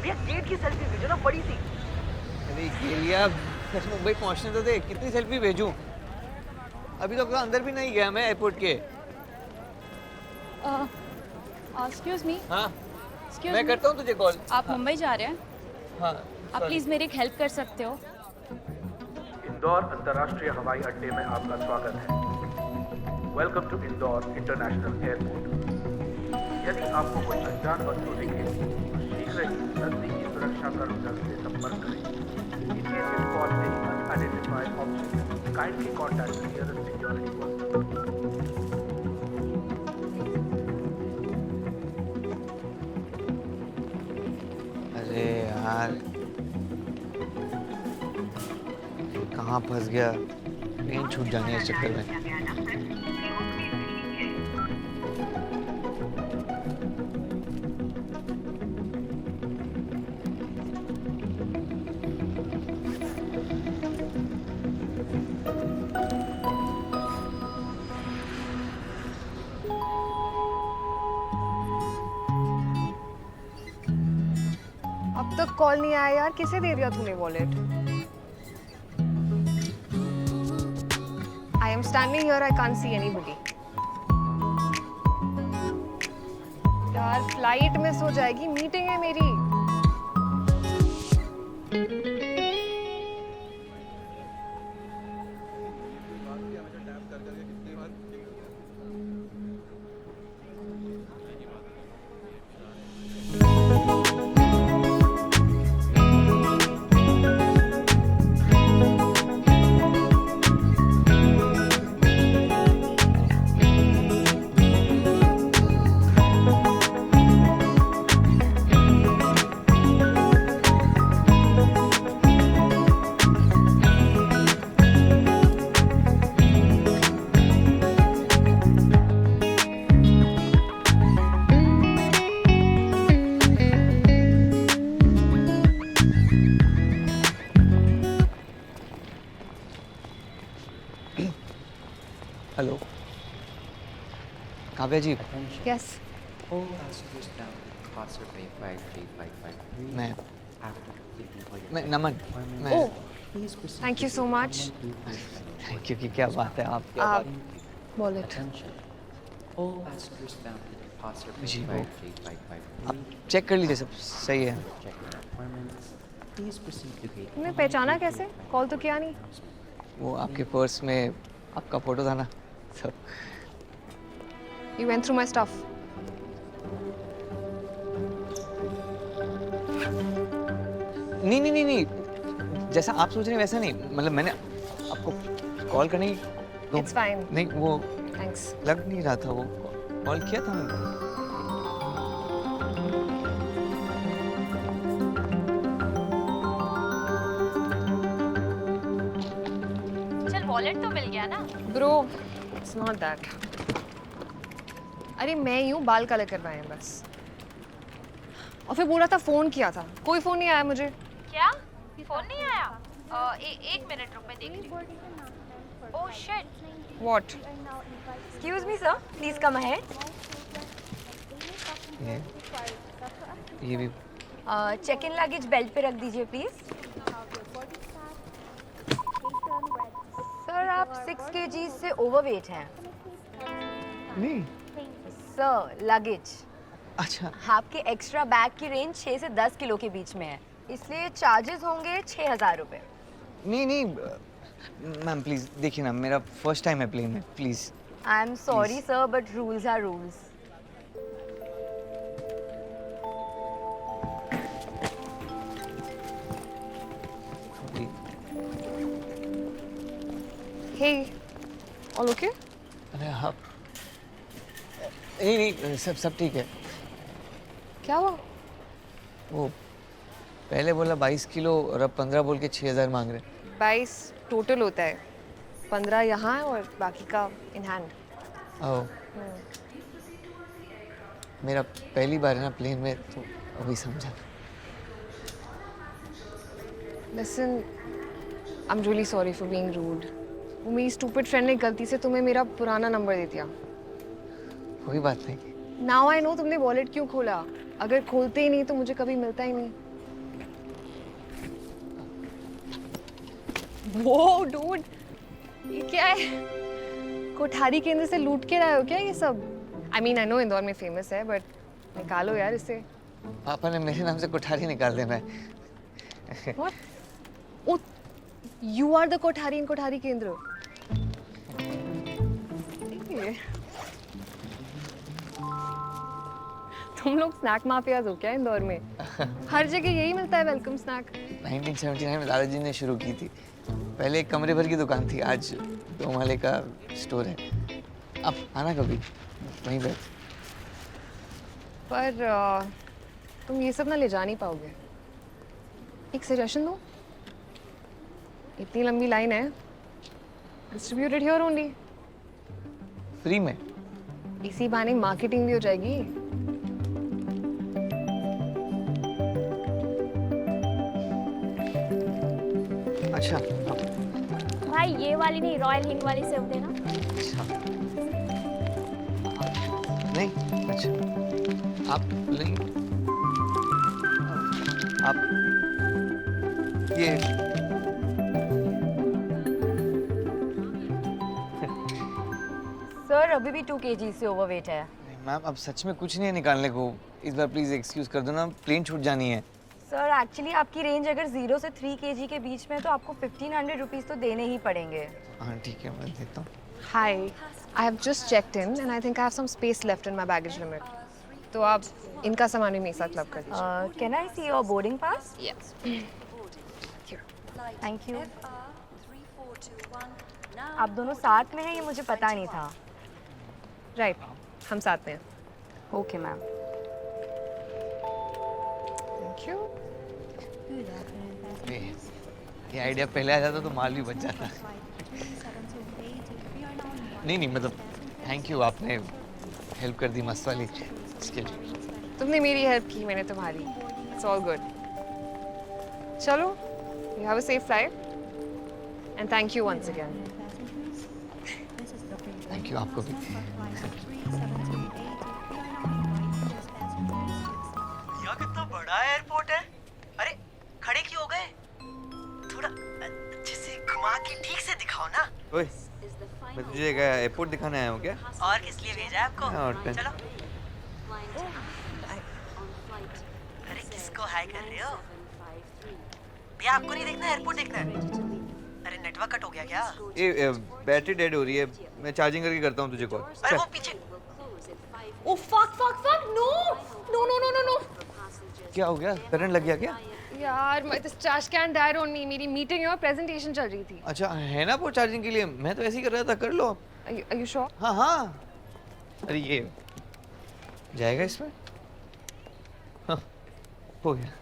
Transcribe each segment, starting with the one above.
भैया गेट की सेल्फी भेजो ना, बड़ी सी। अरे गेलिया, मुंबई पहुंचने तो दे, कितनी सेल्फी भेजूं? अभी तो अंदर भी नहीं गया मैं एयरपोर्ट के। Excuse me. हाँ, एक्सक्यूज मैं मी, करता हूँ तुझे कॉल। आप मुंबई जा रहे हैं? हाँ, आप प्लीज मेरी एक हेल्प कर सकते हो? इंदौर अंतर्राष्ट्रीय हवाई अड्डे में आपका स्वागत है। Welcome to Indore international airport. यदि आपको कोई अनजान वस्तु दिखे तो शीघ्र ही नजदीकी सुरक्षा कर्मचारी से संपर्क करें। In case you spot any unidentified object, kindly contact the nearest security personnel. अरे यार, कहाँ फंस गया? ट्रेन छूट जाने के चक्कर में। अब तक कॉल नहीं आया यार, किसे दे दिया तूने wallet? I am standing here, I can't see anybody. यार फ्लाइट मिस हो जाएगी, मीटिंग है मेरी। Hello, Kavya ji, yes, All passengers down to departure bay 53553. मैं After completing all your Naman, requirements, मैं please proceed Thank you to so gate much. 112. Thank you की क्या बात है आप? आप wallet. Attention. All passengers down to departure bay जी, वो- 53553. आप चेक कर लीजिए, सब सही है। Check your requirements. Please proceed to gate तुमने पहचाना कैसे? कॉल तो किया नहीं। वो आपके पर्स में आपका फोटो था ना, सब। You went through my stuff. नहीं नहीं नहीं नहीं, जैसा आप सोच रहे हैं वैसा नहीं, मतलब मैंने आपको कॉल करने की तो It's fine. नहीं, वो Thanks. लग नहीं रहा था, वो कॉल किया था मैंने। चल वॉलेट तो मिल गया ना? Bro, it's not that. अरे मैं यूं बाल कलर करवाए हैं बस। और फिर बोला था फोन किया था, कोई फोन नहीं आया मुझे। क्या? फोन नहीं आया? एक मिनट रुक, मैं देख रही हूँ। Oh shit. What? Excuse me, sir. Please come ahead. ये भी Check-in luggage belt पे रख दीजिए, please. सर, आप 6 kg से ओवरवेट हैं। नहीं। Sir, luggage. अच्छा, आपके एक्स्ट्रा बैग की रेंज 6 से 10 किलो के बीच में है, इसलिए चार्जेस होंगे 6,000 रुपए। नहीं नहीं मैम प्लीज देखिए ना, मेरा फर्स्ट टाइम है प्लेन में, please. I am sorry sir, but rules are rules. Hey, all okay? अरे हाँ, नहीं नहीं, सब ठीक है। क्या हुआ? वो पहले बोला 22 किलो और अब 15 बोल के 6,000 मांग रहे। 22 टोटल होता है, 15 यहाँ और बाकी का इन हैंड। ओह, मेरा पहली बार है ना प्लेन में, तो अभी समझा। Listen, I'm really sorry for being rude. वो मेरी stupid friend ने गलती से तुम्हें मेरा पुराना नंबर दे दिया। कोई बात नहीं। Now I know तुमने वॉलेट क्यों खोला। अगर खोलते ही नहीं तो मुझे कभी मिलता ही नहीं। वो डूड, ये क्या है? कोठारी केंद्र से लूट के लाए हो क्या ये सब? I mean, I know Indore में फेमस है, बट निकालो यार इसे। पापा ने मेरे नाम से कोठारी निकाल देना है। What? Oh, you are the Kothari in Kothari केंद्र। ये। तुम लोग स्नैक माफियाज हो क्या इंदौर में? हर जगह यही मिलता है वेलकम स्नैक। 1979 में दादाजी ने शुरू की थी। पहले एक कमरे भर की दुकान थी, आज 2 माले का स्टोर है। अब आना कभी, वहीं बैठ। पर तुम ये सब ना ले जा नहीं पाओगे। एक सजेशन दो, इतनी लंबी लाइन है, डिस्ट्रीब्यूटेड हियर ओनली। फ्री में? इसी बहाने मार्केटिंग भी हो जाएगी। अच्छा भाई ये वाली नहीं, रॉयल हिंग वाली सेव देना। अच्छा नहीं, अच्छा आप नहीं, आप ये सर अभी भी 2 kg से ओवरवेट है। मैम अब सच में कुछ नहीं है निकालने को, इस बार प्लीज एक्सक्यूज कर दो ना, प्लेन छूट जानी है। सर एक्चुअली आपकी रेंज अगर 0 से 3 kg के बीच में है तो आपको 1500 रुपीस तो देने ही पड़ेंगे। हाँ ठीक है, मैं देता हूँ। Hi, I have just checked in and I think I have some space left in my baggage limit. तो आप इनका सामान भी मेरे साथ क्लब कर दीजिए। Can I see your boarding pass? Yes. Thank you. आप दोनों साथ में हैं ये मुझे पता नहीं था। Right, हम साथ में हैं। Okay ma'am. Thank you. ये आइडिया पहले आ जाता तो माल भी बच जाता। नहीं नहीं, मतलब थैंक यू, आपने हेल्प कर दी मस्त वाली, इसके लिए। तुमने मेरी हेल्प की, मैंने तुम्हारी। It's all good. चलो, you have a safe flight and thank you once again. Thank you आपको भी। यह कितना बड़ा एयरपोर्ट है। अरे खड़े क्यों हो गए? थोड़ा अच्छे से घुमा के ठीक से दिखाओ ना। ओए, मैं तुझे क्या एयरपोर्ट दिखाने आया हूँ क्या? और किस लिए भेजा है आपको? चलो। अरे किसको हाय कर रहे हो? भैया आपको नहीं देखना, एयरपोर्ट देखना है। अरे नेटवर्क कट हो गया क्या? ये बैटरी डेड हो रही है, मैं चार्जिंग करके करता हूँ तुझे कॉल। अरे वो पीछे। Oh fuck! No! No! क्या हो गया, करंट लग गया क्या? यार, this trash can died on me. मेरी मीटिंग और प्रेजेंटेशन चल रही थी। अच्छा है ना वो चार्जिंग के लिए, मैं तो ऐसे ही कर रहा था, कर लो आप। Are you sure? हाँ हाँ, अरे ये जाएगा इसमें। हाँ, हो गया।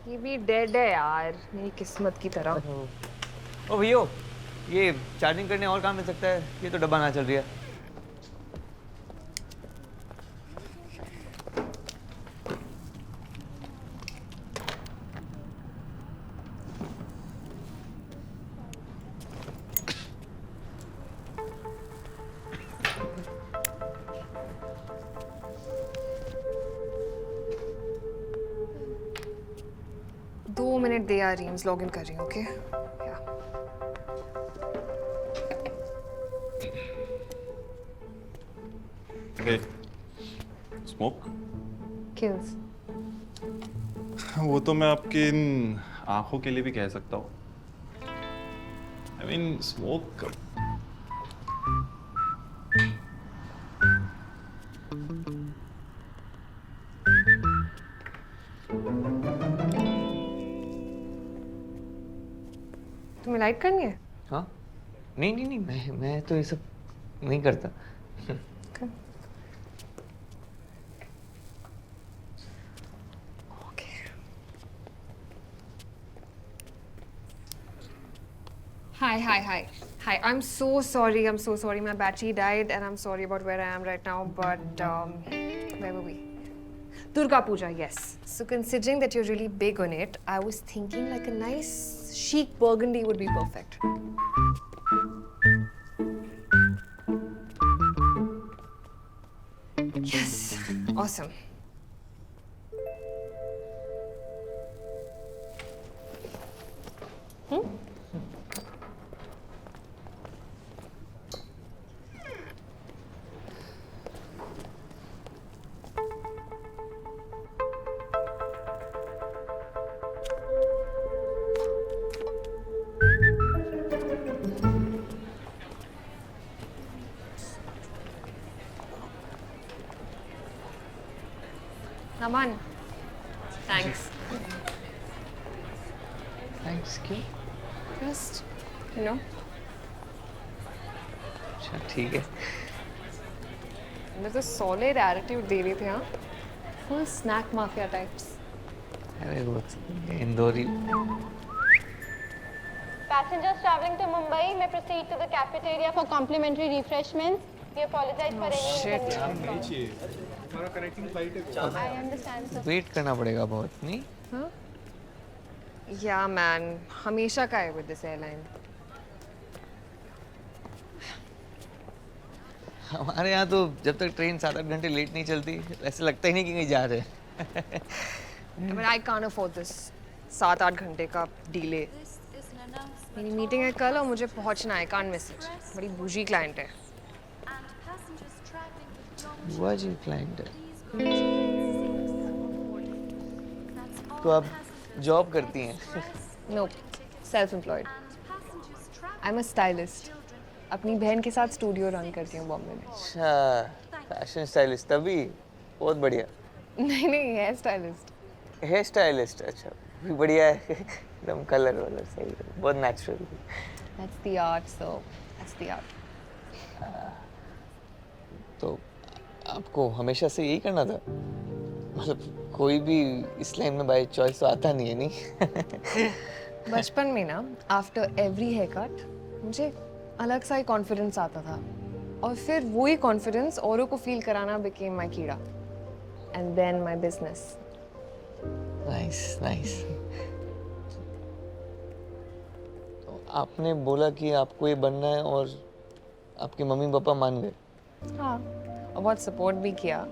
ये भी डेड है यार, मेरी किस्मत की तरह। ओ भैया, ये चार्जिंग करने और काम मिल सकता है, ये तो डब्बा ना चल रही है। दो मिनट दे यार, रीम्स लॉग इन कर रही हूँ। Okay Hey, smoke? किल्स। वो तो मैं आपकी इन आंखों के लिए भी कह सकता हूँ। I mean, smoke. तुम्हें लाइट करनी है? हाँ नहीं नहीं नहीं, मैं तो ये सब नहीं करता। Hi. I'm so sorry. My battery died and I'm sorry about where I am right now. But where were we? Durga Puja, yes. So considering that you're really big on it, I was thinking like a nice chic burgundy would be perfect. Yes, awesome. Naman, thanks. Thanks क्यों? Just, you know, अच्छा ठीक है. there's a solid attitude दे रहे थे हाँ. Full snack mafia types. अरे वो Indori. Passengers traveling to Mumbai may proceed to the cafeteria for complimentary refreshments. We apologize for any inconvenience. I understand, sir. Wait करना पड़ेगा बहुत नहीं? Yeah, man. हमेशा का है with this airline. हमारे यहाँ तो जब तक ट्रेन 7-8 घंटे लेट नहीं चलती ऐसे लगता ही नहीं कि कहीं जा रहे हैं. I mean, I can't afford this. 7-8 घंटे का delay. मेरी मीटिंग है कल और मुझे पहुंचना है. Can't miss it. बड़ी बूझी क्लाइंट है. बुआ जी क्लाइंट है. तो आप जॉब करती हैं? No, self-employed. I'm a stylist. अपनी बहन के साथ स्टूडियो रन करती हूँ बॉम्बे में. अच्छा फैशन स्टाइलिस्ट तभी बहुत बढ़िया. नहीं नहीं, हेयर स्टाइलिस्ट. हेयर स्टाइलिस्ट अच्छा भी बढ़िया है. एकदम कलर वाला सही है. बहुत natural. That's the art, so that's the art. तो आपको हमेशा से यही करना था? मतलब कोई भी इस लाइन में बाय चॉइस तो आता नहीं है नहीं? बचपन में ना आफ्टर एवरी हेयर कट मुझे अलग सा ही कॉन्फिडेंस आता था और फिर वही कॉन्फिडेंस औरों को फील कराना बिकेम माय कीड़ा and then my business. Nice nice. तो आपने बोला कि आपको ये बनना है और आपके मम्मी पापा मान गए? हाँ, और बहुत सपोर्ट भी किया.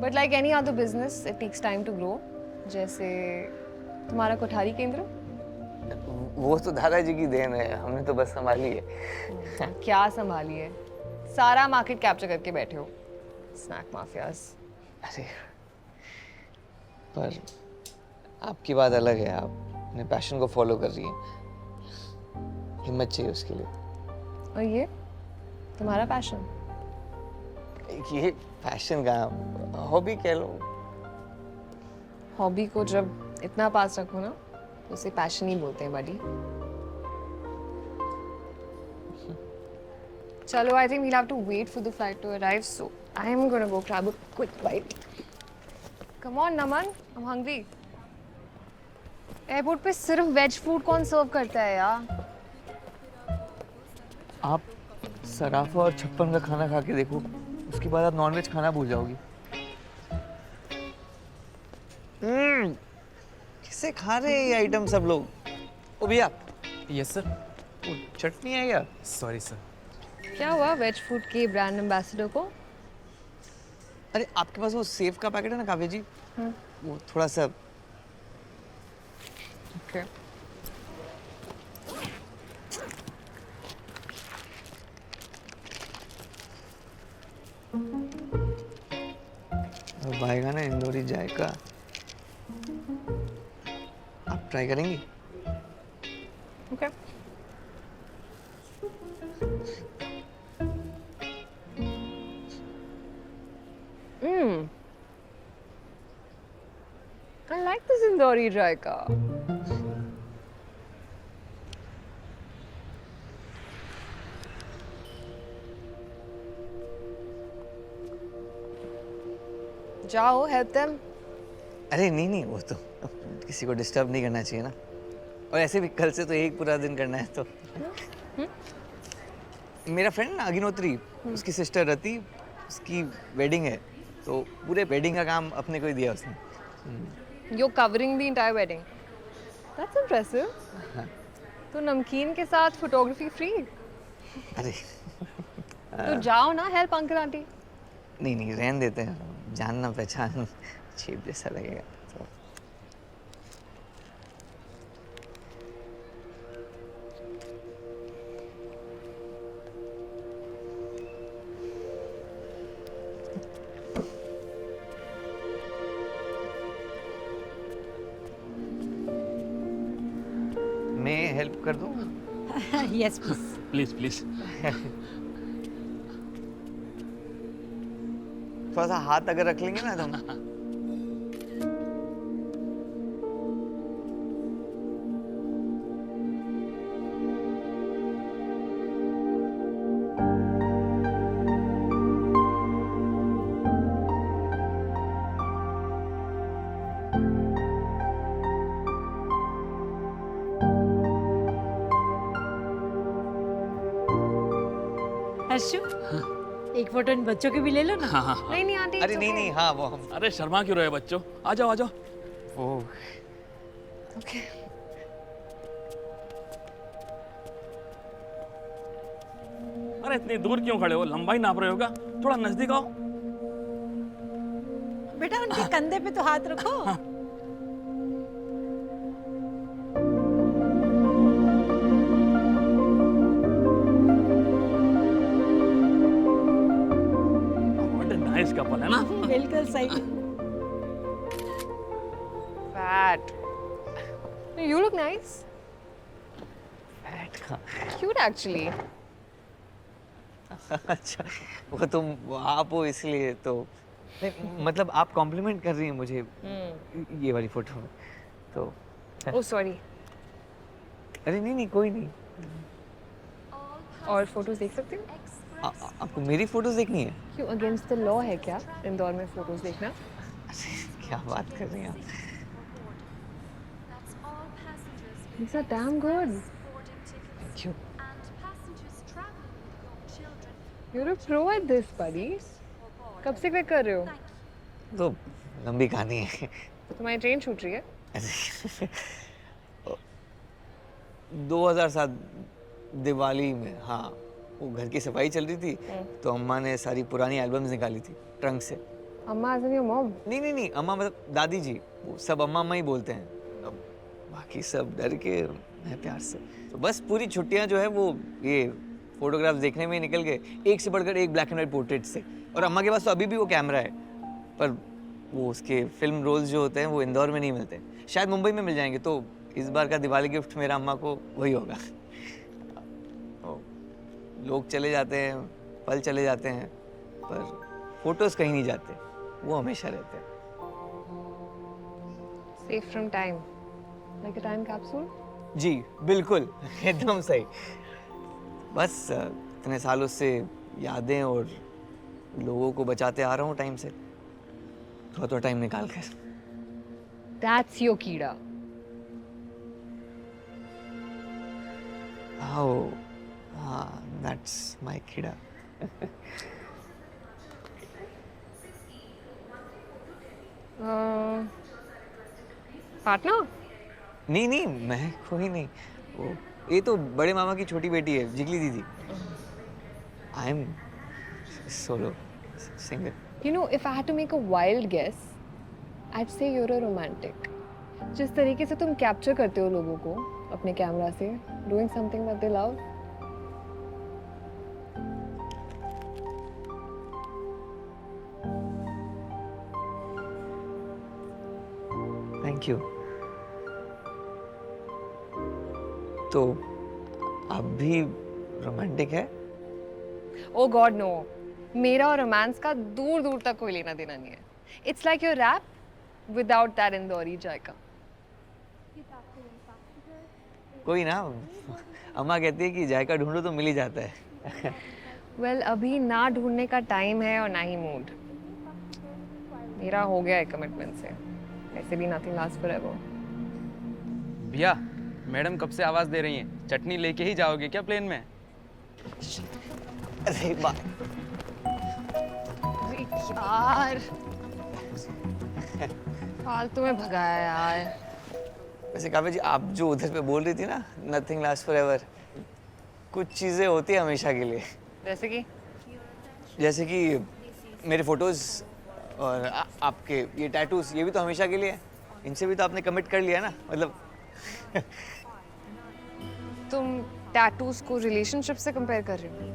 But like any other business it takes time to grow. जैसे तुम्हारा कोठारी केंद्र. वो तो दादाजी की देन है. हमने तो बस संभाली है. क्या संभाली है? सारा मार्केट कैप्चर करके बैठे हो. Snack mafias. अरे पर आपकी बात अलग है. आप अपने पैशन को फॉलो कर रही हैं. हिम्मत चाहिए उसके लिए. और ये तुम्हारा पैशन? ये पैशन का हॉबी कह लो. हॉबी को जब इतना पास रखो ना तो उसे पैशन ही बोलते हैं बड़ी. चलो, I think we'll have to wait for the flight to arrive, so I am gonna go grab a quick bite. Come on, Naman, I'm hungry. Airport पे सिर्फ वेज फूड कौन सर्व करता है यार? आप सराफा और छप्पन का खाना खा के देखो. उसके बाद आप नॉनवेज खाना भूल जाओगी. किससे खा रहे हैं ये आइटम सब लोग? ओ भैया. Yes sir. वो चटनी है क्या? Sorry sir. क्या हुआ वेज फूड के ब्रांड एम्बेसडर को? अरे आपके पास वो सेव का पैकेट है ना काव्या जी? वो थोड़ा सा. Okay. अब आएगा ना इंदौरी जायका. आप ट्राई करेंगी? Okay. I like this Indori Jaika. जाओ, help them. अरे नहीं नहीं वो तो किसी को डिस्टर्ब नहीं करना चाहिए ना. और ऐसे भी कल से तो एक पूरा दिन करना है तो. मेरा फ्रेंड ना अगिनोत्री, उसकी सिस्टर रति, उसकी वेडिंग है तो पूरे वेडिंग का काम अपने को ही दिया उसने. You're covering the entire wedding. That's impressive. तो नमकीन के साथ फोटोग्राफी फ्री. अरे तो जाओ ना, हेल्प अंकल आंटी. नहीं नहीं रहने देते हैं. जानना पहचान चीप जैसा लगेगा तो. हेल्प कर दूँ? Yes please please please. थोड़ा सा हाथ अगर रख लेंगे ना तुम। हर्षु एक फोटो इन बच्चों की भी ले लो ना। हाँ हाँ। नहीं नहीं आंटी, अरे नहीं नहीं, हाँ वो हम। अरे शर्मा क्यों रहे बच्चों, आ जाओ आ जाओ। वो Okay. अरे इतनी दूर क्यों खड़े हो, लंबाई नाप रहे होगा, थोड़ा नजदीक आओ। बेटा उनके कंधे पे तो हाथ रखो। व्हाट अ नाइस कपल है ना। बिल्कुल सही। Fat. You look nice. बैठ का। Cute actually. अच्छा, वो तुम आप हो इसलिए तो नहीं, मतलब आप कॉम्प्लीमेंट कर रही हैं मुझे ये वाली फोटो में तो। Oh sorry. अरे नहीं नहीं, कोई नहीं। और फोटोज देख सकती हूँ? आपको मेरी फोटोज देखनी है? क्यों अगेंस्ट द लॉ है क्या इंदौर में फोटोज देखना? क्या बात कर रही हैं आप? These are damn good. Thank you. You're a pro at this, buddy. कब से क्लिक कर रहे हो? तो लंबी कहानी है। तुम्हारी ट्रेन छूट रही है? 2007 दिवाली में, हाँ वो घर की सफाई चल रही थी तो अम्मा ने सारी पुरानी एल्बम्स निकाली थी ट्रंक से। अम्मा as in your mom? नहीं नहीं नहीं, अम्मा मतलब दादी जी, वो सब अम्मा अम्मा ही बोलते हैं, अब बाकी सब डर के मैं प्यार से। तो बस पूरी छुट्टियां जो है वो ये फोटोग्राफ्स देखने में ही निकल गए, एक से बढ़कर एक ब्लैक एंड वाइट पोर्ट्रेट से। और अम्मा के पास तो अभी भी वो कैमरा है, पर वो उसके फिल्म रोल्स जो होते हैं वो इंदौर में नहीं मिलते, शायद मुंबई में मिल जाएंगे। तो इस बार का दिवाली गिफ्ट मेरा अम्मा को वही होगा। लोग चले जाते हैं, पल चले जाते हैं, पर फोटोज कहीं नहीं जाते, वो हमेशा रहते हैं। Safe from time. Like a time capsule? जी बिल्कुल, एकदम सही। बस इतने सालों से यादें और लोगों को बचाते आ रहा हूँ टाइम से, थोड़ा थोड़ा टाइम निकाल कर। That's your कीड़ा. Oh, हाँ, that's my कीड़ा। Partner? नहीं नहीं, मैं कोई नहीं, वो ये तो बड़े मामा की छोटी बेटी है, जिगली दीदी। I am solo singer. You know, if I had to make a wild guess, I'd say you're a romantic. जिस तरीके से तुम कैप्चर करते हो लोगों को अपने कैमरा से, doing something that they love. Thank you. तो आप भी रोमांटिक है? Oh God, no. मेरा और रोमांस का दूर दूर तक कोई लेना देना नहीं है. It's like your rap without that Indori जायका. कोई ना, अम्मा कहती है कि जायका ढूंढो तो मिल ही जाता है। Well, अभी ना ढूंढने का टाइम है और ना ही मूड. मेरा हो गया है कमिटमेंट से. ऐसे भी nothing lasts forever. भैया, मैडम कब से आवाज दे रही हैं, चटनी लेके ही जाओगे क्या प्लेन में? अरे बात यार, फालतू में भगाया यार। वैसे काव्या जी, आप जो उधर पे बोल रही थी ना, नथिंग लास्ट फॉर एवर, कुछ चीजें होती है हमेशा के लिए। जैसे कि मेरे फोटोज और आपके ये टैटूज, ये भी तो हमेशा के लिए है। इनसे भी तो आपने कमिट कर लिया ना, मतलब। तुम टैटूज को रिलेशनशिप से कंपेयर कर रहे हो?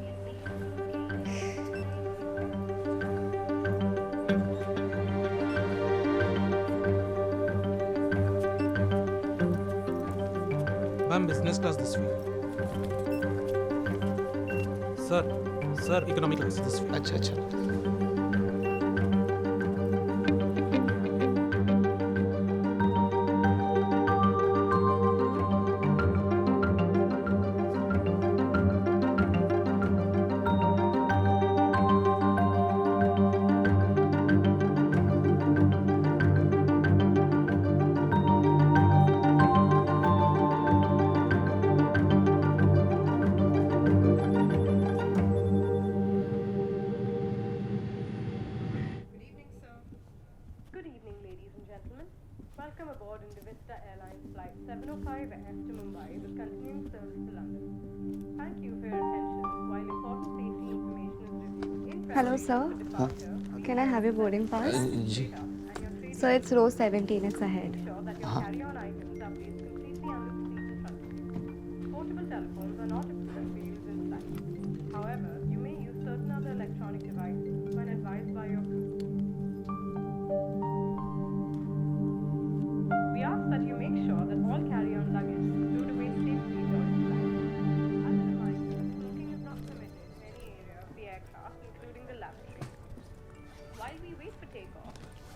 Ma'am business class this week. Sir economy class this week. अच्छा अच्छा। Good evening, ladies and gentlemen. Welcome aboard Indivista Airlines Flight 705F to Mumbai with continuing service to London. Thank you for your attention. While important safety information is reviewed in Hello, preparation sir. for departure, Can I have your boarding pass? जी Sir, it's row 17. It's ahead. ensure that your carry-on items are placed completely under the seat in front of you. Portable telephones are not approved for use in flight. However, you may use certain other electronic devices when advised by your crew. We ask that you make sure that all carry-on luggage is stowed away safely during flight. As a reminder, smoking is not permitted in any area of the aircraft, including the lavatory. While we wait for takeoff,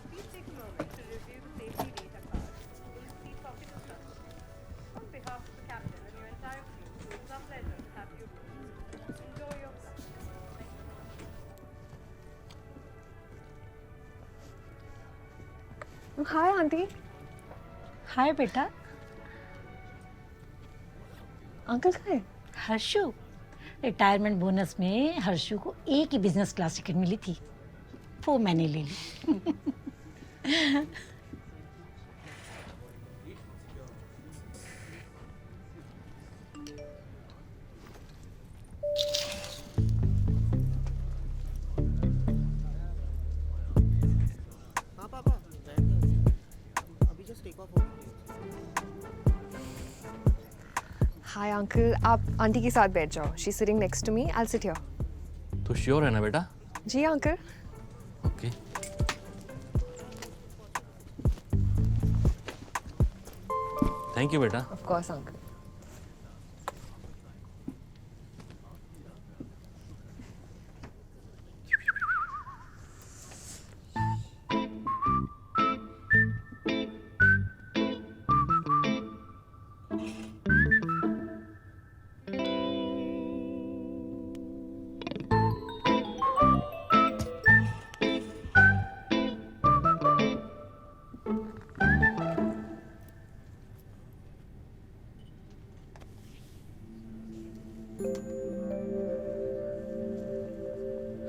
please take a moment to review the safety data card in the seat pocket of service. On behalf of the captain and your entire crew, it is our pleasure to have you aboard. Enjoy your flight. Thank you. Hi, auntie. हाय बेटा। Uncle कहाँ है? Harshu, retirement bonus में हर्षु को एक ही business class ticket मिली थी, वो मैंने ले ली। Hi, uncle. आप आंटी के साथ बैठ जाओ. She's sitting next to me. I'll sit here. तो श्योर है ना बेटा? जी अंकल. ओके। थैंक यू बेटा। Of course, uncle.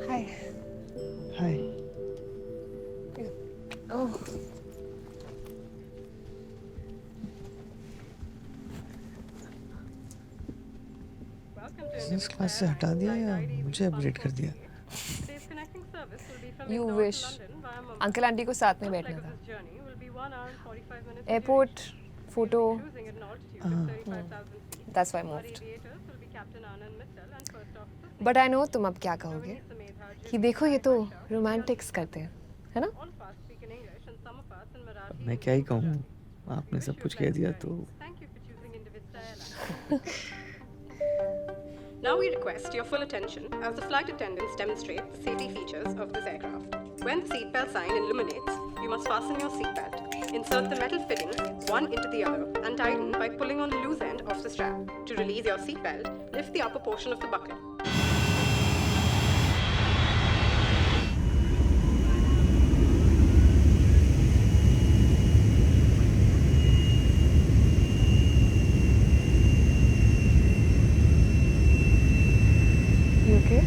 Hi. Hi. Oh. Business class से हटा दिया या मुझे अपग्रेड कर दिया? Today's connecting service will be from You Indore wish. to London via Mumbai. Uncle aunty को साथ में First बैठना leg of था. this journey will be 1 hour and 45 minutes. Airport photo. Cruising at an altitude of 35,000 feet. That's why I Our moved. aviators will be Captain Anand Mittal and First Officer But I know तुम अब क्या कहोगे कि देखो ये तो Romantics करते हैं, है ना? All of us speak in English and some of us in Marathi. मैं क्या ही कहूँ, आपने सब कुछ कह दिया तो। Thank you for choosing Indivista Airlines. Now we request your full attention as the flight attendants demonstrate the safety features of this aircraft. When the seatbelt sign illuminates, you must fasten your seatbelt. Insert the metal fittings one into the other and tighten by pulling on the loose end of the strap. To release your seatbelt, lift the upper portion of the buckle. You okay?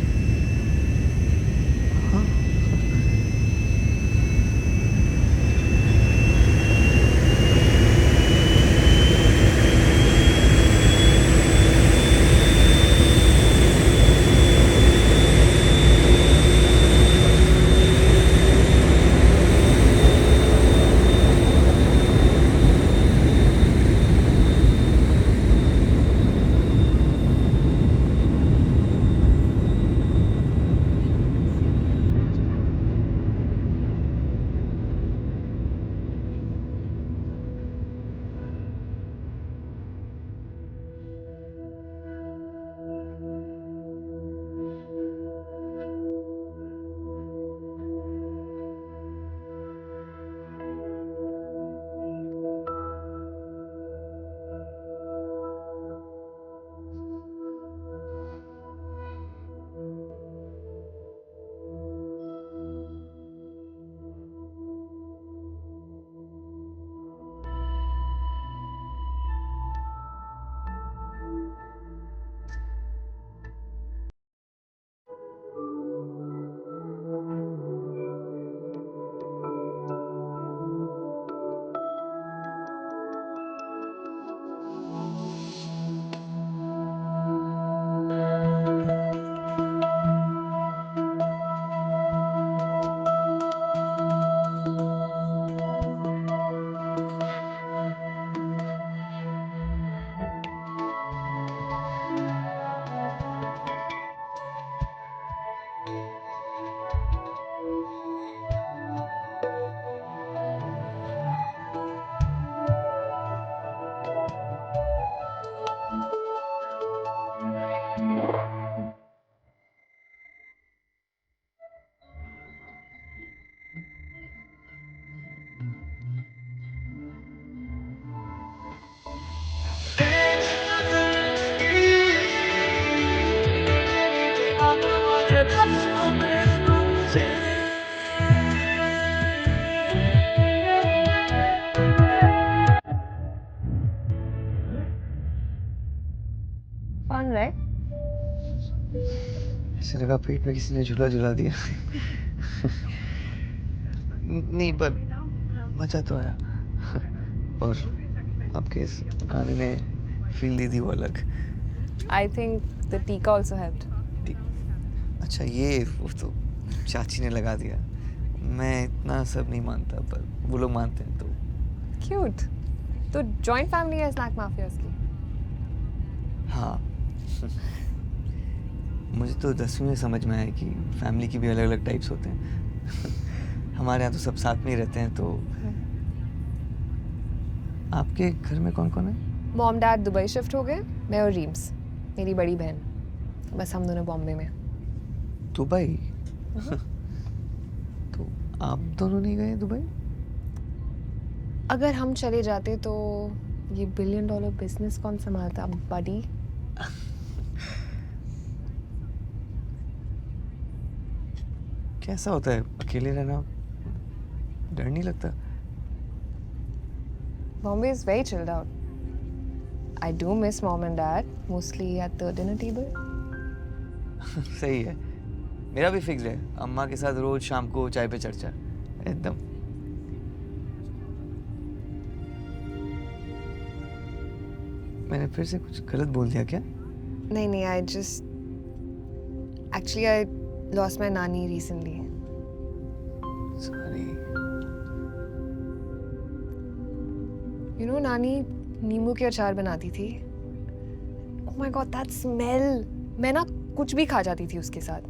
ऐसे लगा पेट में किसी ने झूला झूला दिया। नहीं पर मजा तो आया। और आपके इस गाने ने फील दी थी वो अलग। I think the tika also helped. अच्छा ये वो तो चाची ने लगा दिया। मैं इतना सब नहीं मानता पर वो लोग मानते हैं तो। Cute. तो joint family है snack mafias की? हाँ। मुझे तो 10वीं में समझ में आया कि फैमिली की भी अलग अलग टाइप्स होते हैं। हमारे यहाँ तो सब साथ में ही रहते हैं। तो आपके घर में कौन कौन है? Mom dad दुबई शिफ्ट हो गए, मैं और रीम्स, मेरी बड़ी बहन। बस हम दोनों बॉम्बे में। दुबई? तो आप दोनों नहीं गए दुबई? अगर हम चले जाते तो ये $1 बिलियन बिजनेस कौन संभालता बडी? कैसा होता है अकेले रहना? डर नहीं लगता? Bombay is very chilled out. I do miss mom and dad, mostly at the dinner table. सही है। मेरा भी फिक्स है, अम्मा के साथ रोज शाम को चाय पे चर्चा एकदम। मैंने फिर से कुछ गलत बोल दिया क्या? नहीं, I just actually I lost my nanny recently. Sorry. You know, नानी नींबू के अचार बनाती थी। Oh my God, that smell! मैं ना कुछ भी खा जाती थी उसके साथ,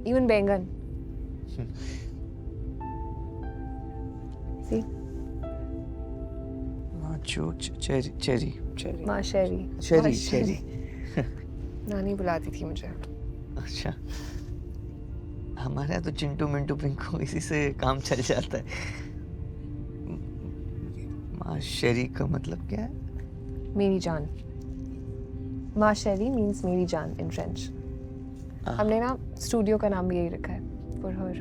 even बैंगन। See? चेरी। माँ शेरी। चेरी। नानी बुलाती थी मुझे। अच्छा। हमारे यहाँ तो चिंटू मिंटू पिंकू इसी से काम चल जाता है। माँ शेरी का मतलब क्या है? मेरी जान। माँ शेरी मीन्स मेरी जान in French. हमने ना स्टूडियो का नाम भी यही रखा है for her.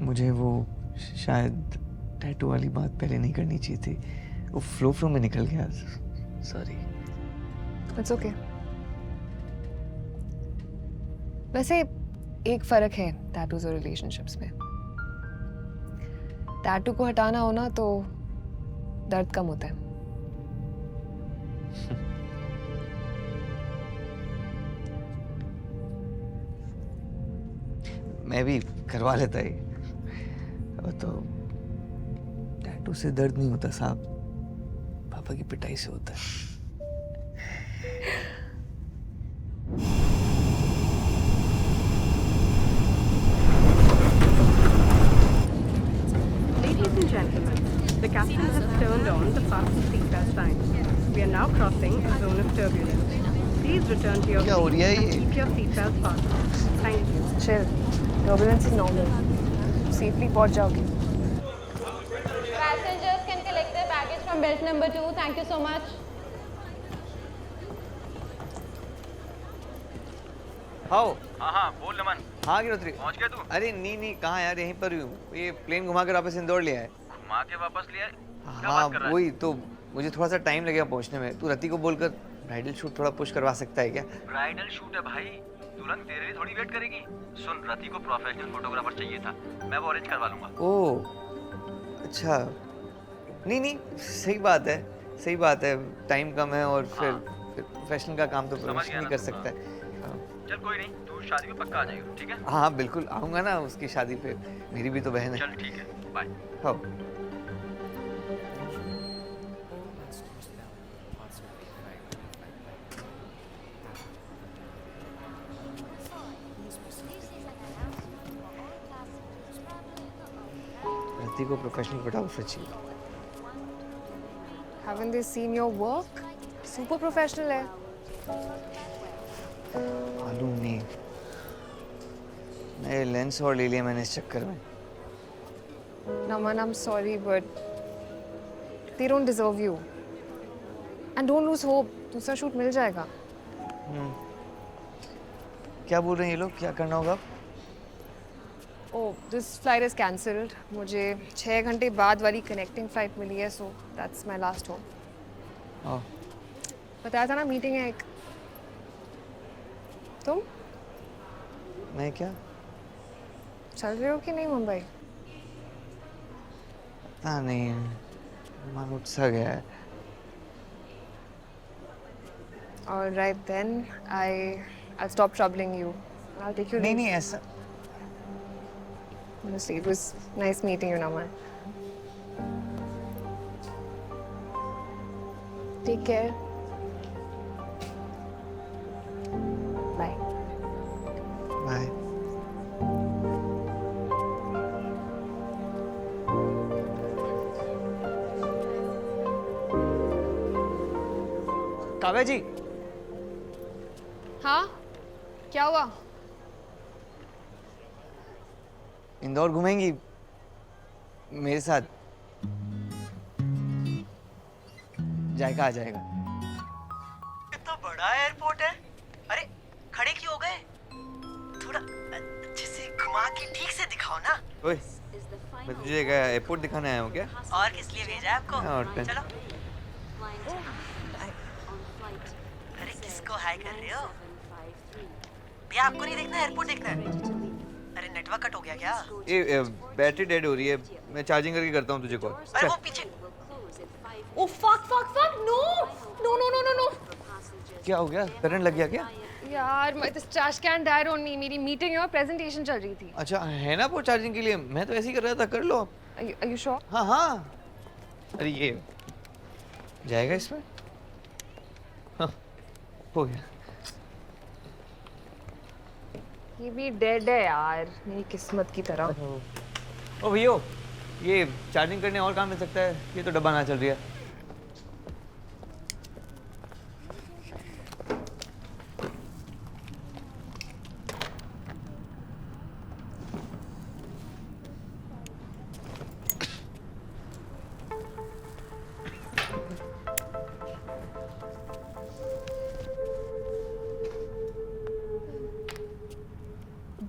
मुझे वो शायद टैटू वाली बात पहले नहीं करनी चाहिए थी। वो फ्लो में निकल गया। सॉरी। It's okay. वैसे एक फर्क है टैटूज और रिलेशनशिप्स में। टैटू को हटाना हो ना तो दर्द कम होता है। मैं भी करवा लेता ही। तो टैटू से दर्द नहीं होता साहब, पापा की पिटाई से होता है। Ladies and gentlemen, the captain has turned on the fasten seatbelt sign. We are now crossing a zone of turbulence. Please return to your क्या हो रही है seats ये? and keep your seatbelt fastened. Thank you. Chill. Turbulence is normal. Safely पहुंच जाओगे। Passengers can collect their baggage from belt number 2. Thank you so much. हाओ। हाँ बोल नमन। हाँ गिरोत्री। पहुंच गया तू? अरे नहीं कहाँ यार, यहीं पर ही हूँ। ये प्लेन घुमा कर वापस इंदौर ले आए। घुमा के वापस लिया? हाँ वही तो, मुझे थोड़ा सा टाइम लगेगा पहुँचने में। तू रति को बोलकर ब्राइडल शूट थोड़ा पुश करवा सकता है क्या? ब्राइडल शूट है भाई, दुल्हन तेरे लिए थोड़ी वेट करेगी। सुन, रति को प्रोफेशनल फोटोग्राफर चाहिए था, मैं वो अरेंज करवा लूंगा। ओह अच्छा। नहीं सही बात है। टाइम कम है और फिर प्रोफेशनल का काम तो प्रोफेशनल ही कर सकता है। चल कोई नहीं, तू शादी में पक्का आ जाएगा, ठीक है? हाँ बिल्कुल आऊँगा ना उसकी शादी पे, मेरी भी तो बहन है। चल ठीक है, बाय। हाँ। रति को प्रोफेशनल फोटोग्राफर चाहिए। Haven't they seen your work? Super professional है। मालूम नहीं, नए लेंस और ले लिया मैंने इस चक्कर में। Naman, I'm sorry, but they don't deserve you. And don't lose hope. दूसरा शूट मिल जाएगा। क्या बोल रहे हैं ये लोग, क्या करना होगा? Oh, this flight is cancelled. मुझे 6 घंटे बाद वाली connecting flight मिली है, so that's my last home. Oh. बताया था ना मीटिंग है एक. तुम मैं क्या? चल रहे हो कि नहीं मुंबई? पता नहीं, मन उठ सा गया है. All right then, I'll stop troubling you. I'll take you. नहीं ऐसा. Honestly, it was nice meeting you, Naman. Take care. Bye. Bye. Kavya ji. हाँ? क्या हुआ? इंदौर घूमेंगी मेरे साथ? जायका आ जाएगा. कितना बड़ा एयरपोर्ट है. अरे खड़े क्यों हो गए? थोड़ा अच्छे से घुमा के ठीक से दिखाओ ना. ओए, मैं तुझे क्या एयरपोर्ट दिखाने आया हूँ क्या? और किस लिए भेजा है आपको? चलो. अरे किसको हाय कर रहे हो? भैया आपको नहीं देखना, एयरपोर्ट देखना है. अरे नेटवर्क कट हो गया क्या? ये बैटरी डेड हो रही है. मैं चार्जिंग करके करता हूँ तुझे कॉल. अरे वो पीछे. Oh fuck! No! No! क्या हो गया? करंट लग गया क्या? यार, this trash can died on me. मेरी मीटिंग है और प्रेजेंटेशन चल रही थी. अच्छा है ना वो चार्जिंग के लिए. मैं तो ऐसे ही कर रहा था. कर लो. Are you sure? हाँ. अरे ये जाएगा इसमें. हाँ, हो गया. ये भी डेड है यार, मेरी किस्मत की तरह. ओ भैया, ये चार्जिंग करने और काम मिल सकता है. ये तो डब्बा ना चल रही है.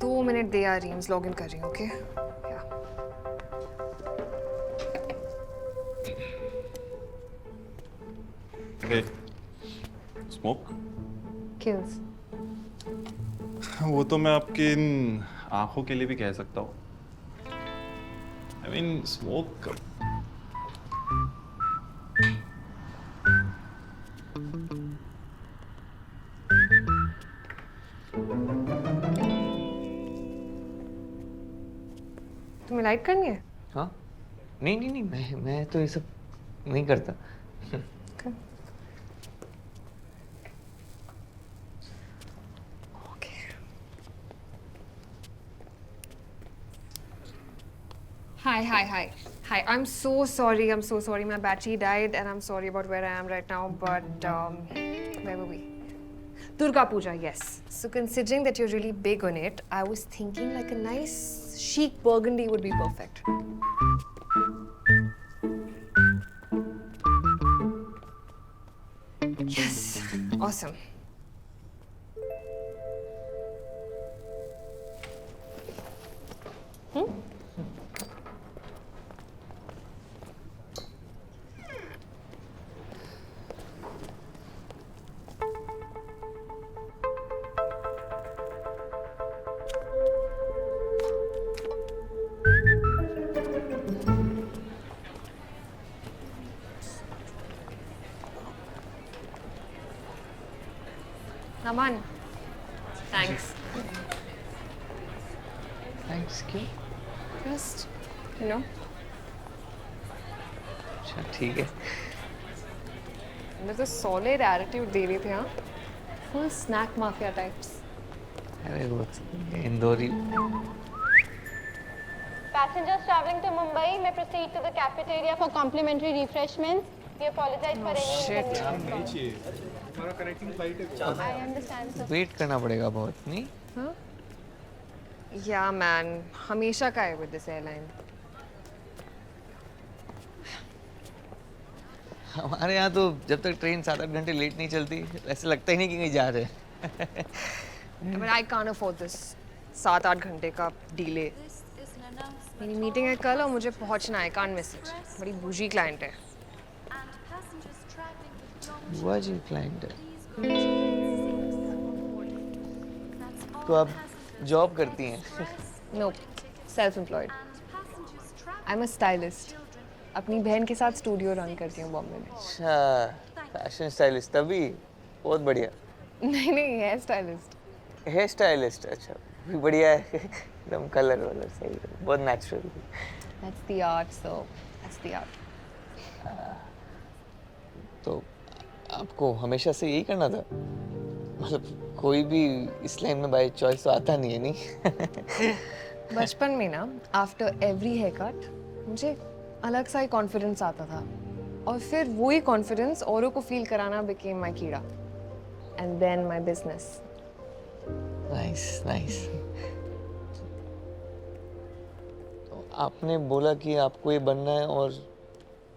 दो मिनट दे यार, रीम्स लॉग इन कर रही हूँ. ओके. Hey, smoke? Kills. वो तो मैं आपकी इन आंखों के लिए भी कह सकता हूँ. I mean, smoke. तुम्हें लाइट करनी है? हाँ. नहीं मैं तो ये सब नहीं करता. Hi. I'm so sorry. My battery died and I'm sorry about where I am right now, but where were we? Durga Puja, yes. So considering that you're really big on it, I was thinking like a nice chic burgundy would be perfect. Yes, awesome. Naman, thanks. Thanks क्यों? Just, you know. अच्छा ठीक है. अंदर तो solid attitude दे रहे थे हाँ. Full snack mafia types. अरे वो Indori. Passengers traveling to Mumbai may proceed to the cafeteria for complimentary refreshments. We apologize for any inconvenience. हमारा कनेक्टिंग फ्लाइट है. I understand, sir. वेट करना पड़ेगा बहुत नहीं? हाँ? Yeah, man. हमेशा का है with this airline. हमारे यहाँ तो जब तक ट्रेन 7-8 घंटे लेट नहीं चलती ऐसे लगता ही नहीं कि कहीं जा रहे हैं. But I can't afford this. 7-8 घंटे का delay. मेरी मीटिंग है कल और मुझे पहुंचना है, कांट मिस इट। बड़ी बूजी क्लाइंट है। बुआ जी क्लाइंट है। तो आप जॉब करती हैं? No, self employed. I am a stylist. अपनी बहन के साथ स्टूडियो रन करती हूँ बॉम्बे में। अच्छा, फैशन स्टाइलिस्ट, तभी बहुत बढ़िया। नहीं नहीं, हेयर स्टाइलिस्ट। हेयर स्टाइलिस्ट, अच्छा भी बढ़िया है। एकदम कलर वलर सही है, बहुत natural. That's the art, so that's the art. तो आपको हमेशा से यही करना था? मतलब कोई भी इस लाइन में बाय चॉइस तो आता नहीं है, नहीं? बचपन में ना, आफ्टर एवरी हेयर कट मुझे अलग सा ही कॉन्फिडेंस आता था, और फिर वही कॉन्फिडेंस औरों को फील कराना बिकेम माय कीड़ा, and then my business. Nice nice. तो आपने बोला कि आपको ये बनना है और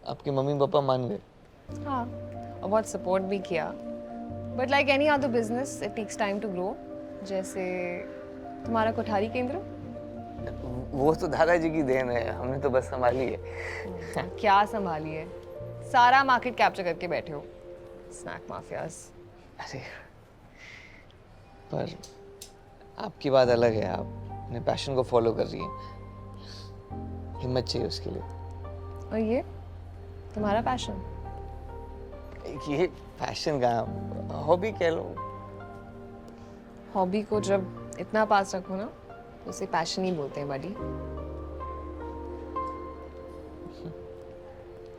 आपके मम्मी पापा मान गए? हाँ, और बहुत सपोर्ट भी किया, but like any other business it takes time to grow. जैसे तुम्हारा कोठारी केंद्र। वो तो दादाजी की देन है, हमने तो बस संभाली है। क्या संभाली है? सारा मार्केट कैप्चर करके बैठे हो, स्नैक माफियाज। अरे पर आपकी बात अलग है, आप अपने पैशन को फॉलो कर रही हैं, हिम्मत चाहिए उसके लिए। और ये तुम्हारा पैशन? ये पैशन का हॉबी कह लो। हॉबी को जब इतना पास रखो ना, तो उसे पैशन ही बोलते हैं बडी।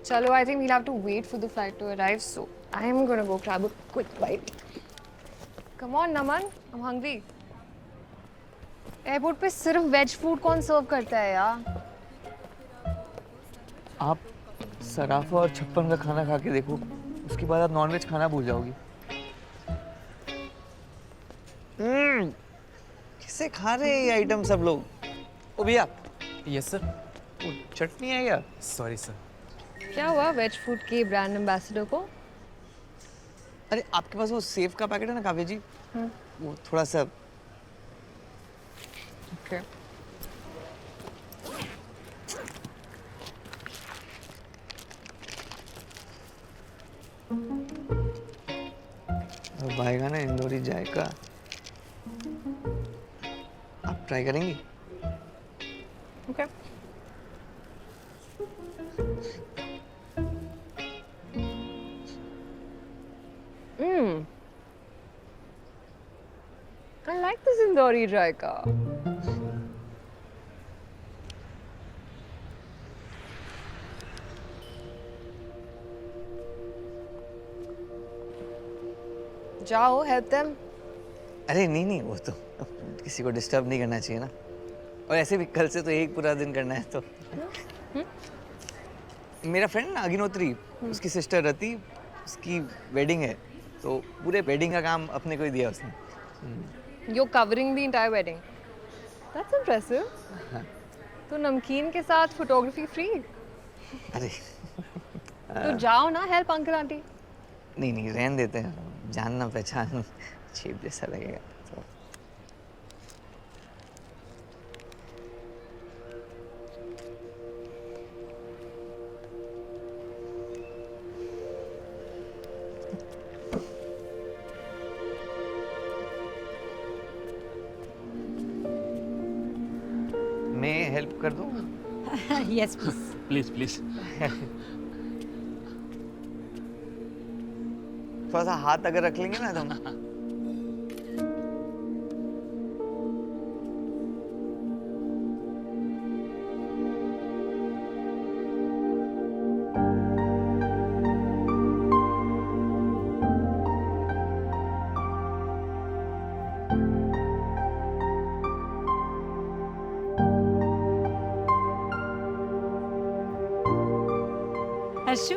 चलो, I think we'll have to wait for the flight to arrive, so I am gonna go grab a quick bite. Come on, Naman, I'm hungry. Airport पे सिर्फ वेज फूड कौन सर्व करता है यार? आप सराफा और छप्पन का खाना खा के देखो, उसके बाद आप नॉनवेज खाना भूल जाओगी। किससे खा रहे हैं ये आइटम सब लोग? ओ भैया। Yes sir. वो चटनी है क्या? Sorry sir. क्या हुआ वेज फूड के ब्रांड एम्बेसडर को? अरे आपके पास वो सेव का पैकेट है ना काव्या जी? वो थोड़ा सा। Okay. भाईगा ना इंदौरी जायका, आप ट्राई करेंगी? Okay. I like this Indori Jaika. जाओ, हेल्प देम। अरे नहीं नहीं, वो तो किसी को डिस्टर्ब नहीं करना चाहिए ना, और ऐसे भी कल से तो एक पूरा दिन करना है तो। मेरा फ्रेंड ना अगिनोत्री, उसकी सिस्टर रति, उसकी वेडिंग है, तो पूरे वेडिंग का काम अपने को ही दिया उसने। You're covering the entire wedding. That's impressive. तो नमकीन के साथ फोटोग्राफी फ्री? अरे तो जाओ ना, हेल्प अंकल आंटी। नहीं नहीं, रहने देते हैं, जानना पहचान चीप जैसा लगेगा तो। मैं हेल्प कर दूँ? Yes please. Please please. थोड़ा सा हाथ अगर रख लेंगे ना तुम। हर्षु,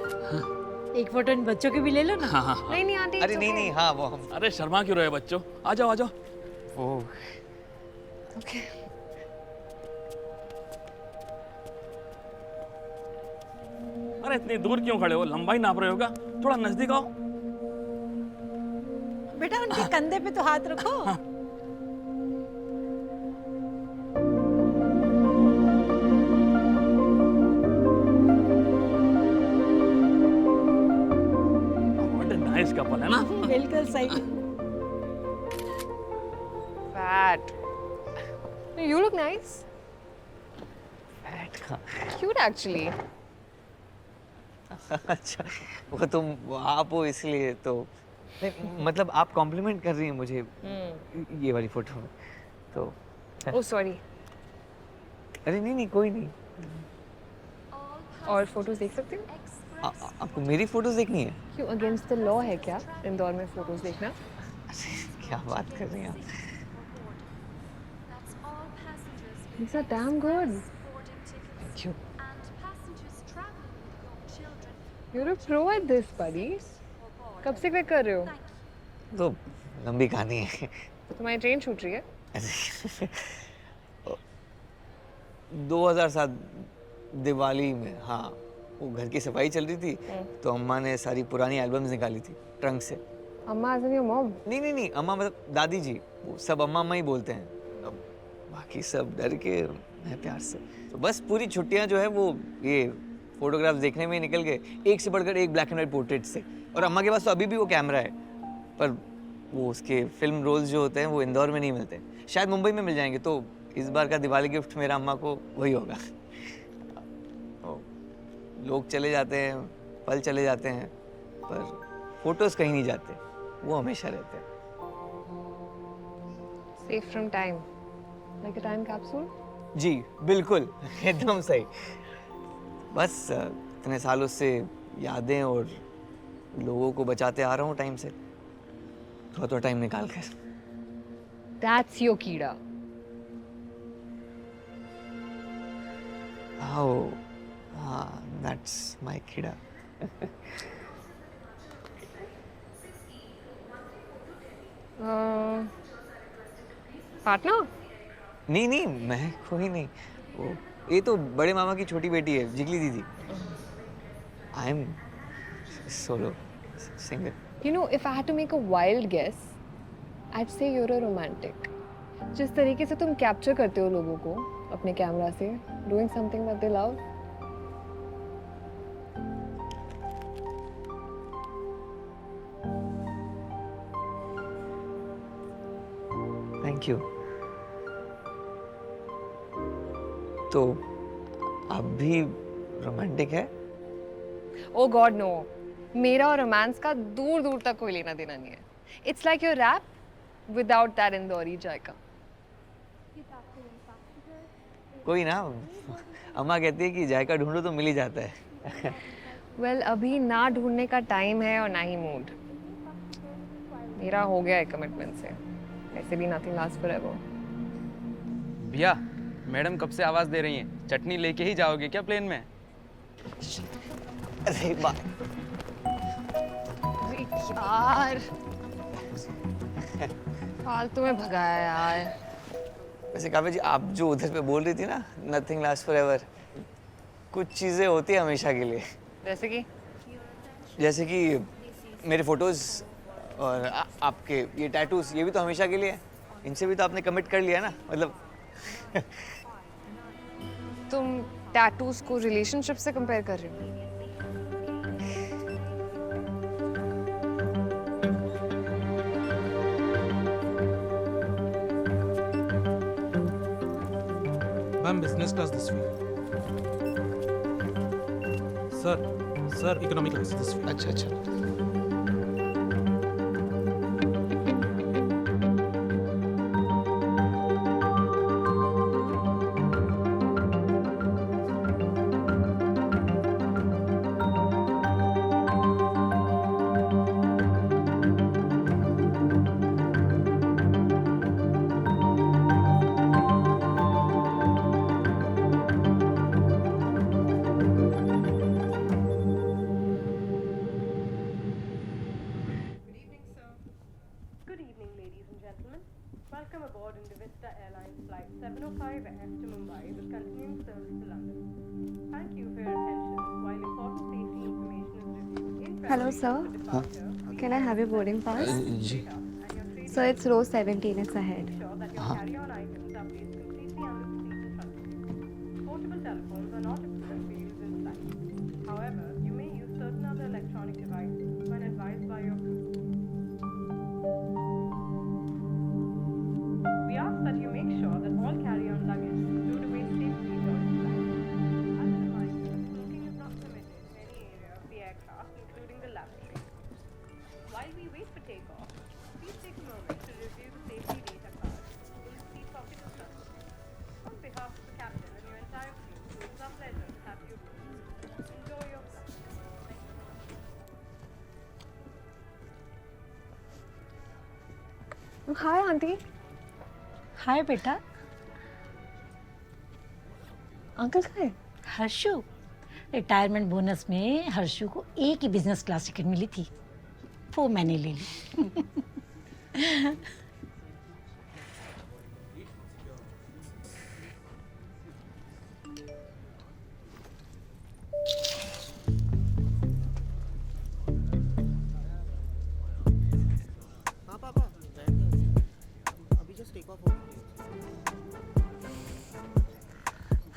एक फोटो इन बच्चों की भी ले लो ना। हाँ हाँ। नहीं नहीं आंटी। अरे नहीं नहीं, हाँ वो हम। अरे शर्मा क्यों रहे बच्चों, आ जाओ आ जाओ। ओह Okay. अरे इतनी दूर क्यों खड़े हो, लंबाई नाप रहे हो क्या? थोड़ा नजदीक आओ। बेटा उनके कंधे पे तो हाथ रखो। बिल्कुल सही। Fat. You look nice. Fat का Cute actually. अच्छा, वो तुम आप हो इसलिए तो नहीं, मतलब आप कॉम्प्लीमेंट कर रही हैं मुझे ये वाली फोटो में तो Oh, sorry. अरे नहीं नहीं कोई नहीं और फोटोज देख सकती हूँ? आपको मेरी फोटोज देखनी है क्यों अगेंस्ट द लॉ है क्या इंदौर में फोटोज देखना? क्या बात कर रही हैं आप These are damn good. Thank you. You're a pro at this, buddy. कब से क्लिक कर रहे हो? तो लंबी कहानी है तुम्हारी ट्रेन छूट रही है? 2007 दिवाली में हाँ वो घर की सफाई चल रही थी तो अम्मा ने सारी पुरानी एल्बम्स निकाली थी ट्रंक से अम्मा as in your mom? नहीं अम्मा मतलब दादी जी वो सब अम्मा अम्मा ही बोलते हैं अब बाकी सब डर के हैं प्यार से तो बस पूरी छुट्टियां जो है वो ये फोटोग्राफ्स देखने में ही निकल गए एक से बढ़कर एक ब्लैक एंड वाइट पोर्ट्रेट से और अम्मा के पास तो अभी भी वो कैमरा है पर वो उसके फिल्म रोल्स जो होते हैं वो इंदौर में नहीं मिलते शायद मुंबई में मिल जाएंगे तो इस बार का दिवाली गिफ्ट मेरा अम्मा को वही होगा तो लोग चले जाते हैं पल चले जाते हैं पर फोटोज कहीं नहीं जाते वो हमेशा रहते हैं Safe from time. Like a time capsule? जी बिल्कुल एकदम सही बस इतने सालों से यादें और लोगों को बचाते आ रहा हूँ टाइम से थोड़ा टाइम निकाल कर That's your कीड़ा. Oh, that's my कीड़ा पार्टनर? नहीं मैं कोई नहीं वो ये तो बड़े मामा की छोटी बेटी है जिगली दीदी I am solo singer You know, if I had to make a wild guess, I'd say you're a romantic. जिस तरीके से तुम कैप्चर करते हो लोगों को अपने कैमरा से, doing something that they love. Thank you तो आप भी रोमांटिक है Oh God, no. मेरा और रोमांस का दूर दूर तक कोई लेना देना नहीं है. It's like your rap without that Indori जायका. कोई ना अम्मा कहती है कि जायका ढूंढो तो मिल ही जाता है Well, अभी ना ढूंढने का टाइम है और ना ही मूड. मेरा हो गया है कमिटमेंट से. ऐसे भी nothing lasts forever. भैया मैडम कब से आवाज दे रही हैं चटनी लेके ही जाओगे क्या प्लेन में अरे बात यार फालतू में भगाया यार. वैसे काव्या जी आप जो उधर पे बोल रही थी ना नथिंग लास्ट फॉरएवर कुछ चीजें होती है हमेशा के लिए जैसे कि मेरे फोटोज और आपके ये टैटूज ये भी तो हमेशा के लिए हैं इनसे भी तो आपने कमिट कर लिया ना मतलब तुम टैटूज को रिलेशनशिप से कंपेयर कर रहे हो? Ma'am business class this week sir economic class this week अच्छा Good evening, ladies and gentlemen. Welcome aboard Indivista Airlines Flight 705F to Mumbai with continuing service to London. Thank you for your attention. While important safety information is reviewed in Hello, sir. departure, Can I have your boarding pass? जी So it's row 17, it's ahead. ensure that your carry-on items are placed completely under the seat in front of you. Portable telephones are not optional for use in flight. However, you may use certain other electronic devices when advised by your crew. Hi aunty. Hi बेटा। Uncle कहाँ है? Harshu, retirement bonus में हर्षु को एक ही business class ticket मिली थी, वो मैंने ले ली।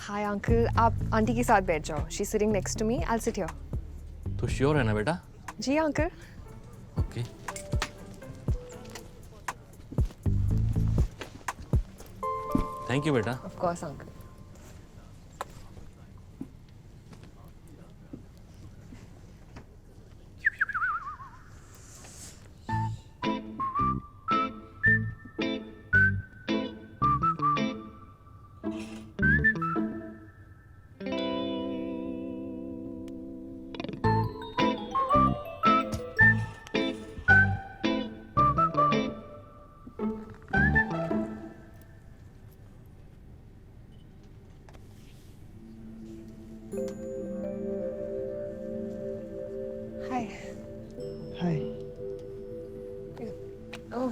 हाय अंकल, आप आंटी के साथ बैठ जाओ। She sitting next to me, I will sit here. तो श्योर है ना बेटा? जी अंकल। ओके। थैंक यू बेटा। Of course uncle. Hi. Hi. Oh.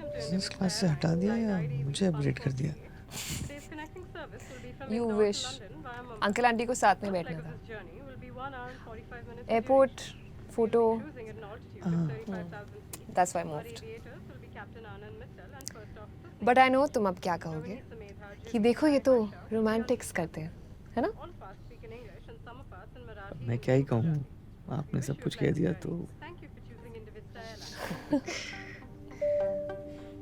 Business class से हटा दिया या मुझे अपग्रेड कर दिया? You wish. अंकल आंटी को साथ में बैठना था। Airport photo. That's why I moved. But I know तुम अब क्या कहोगे कि देखो ये तो रोमांटिक्स करते हैं, है ना? मैं क्या ही कहूँ, आपने सब कुछ कह दिया तो।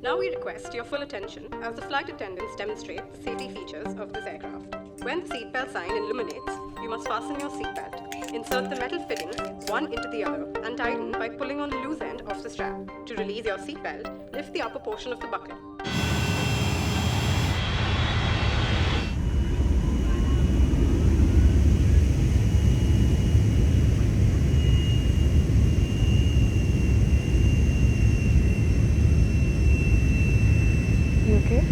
Now we request your full attention as the flight attendants demonstrate the safety features of this aircraft. When the seatbelt sign illuminates, you must fasten your seatbelt. Insert the metal fittings one into the other and tighten by pulling on the loose end of the strap. To release your seatbelt, lift the upper portion of the buckle. You okay?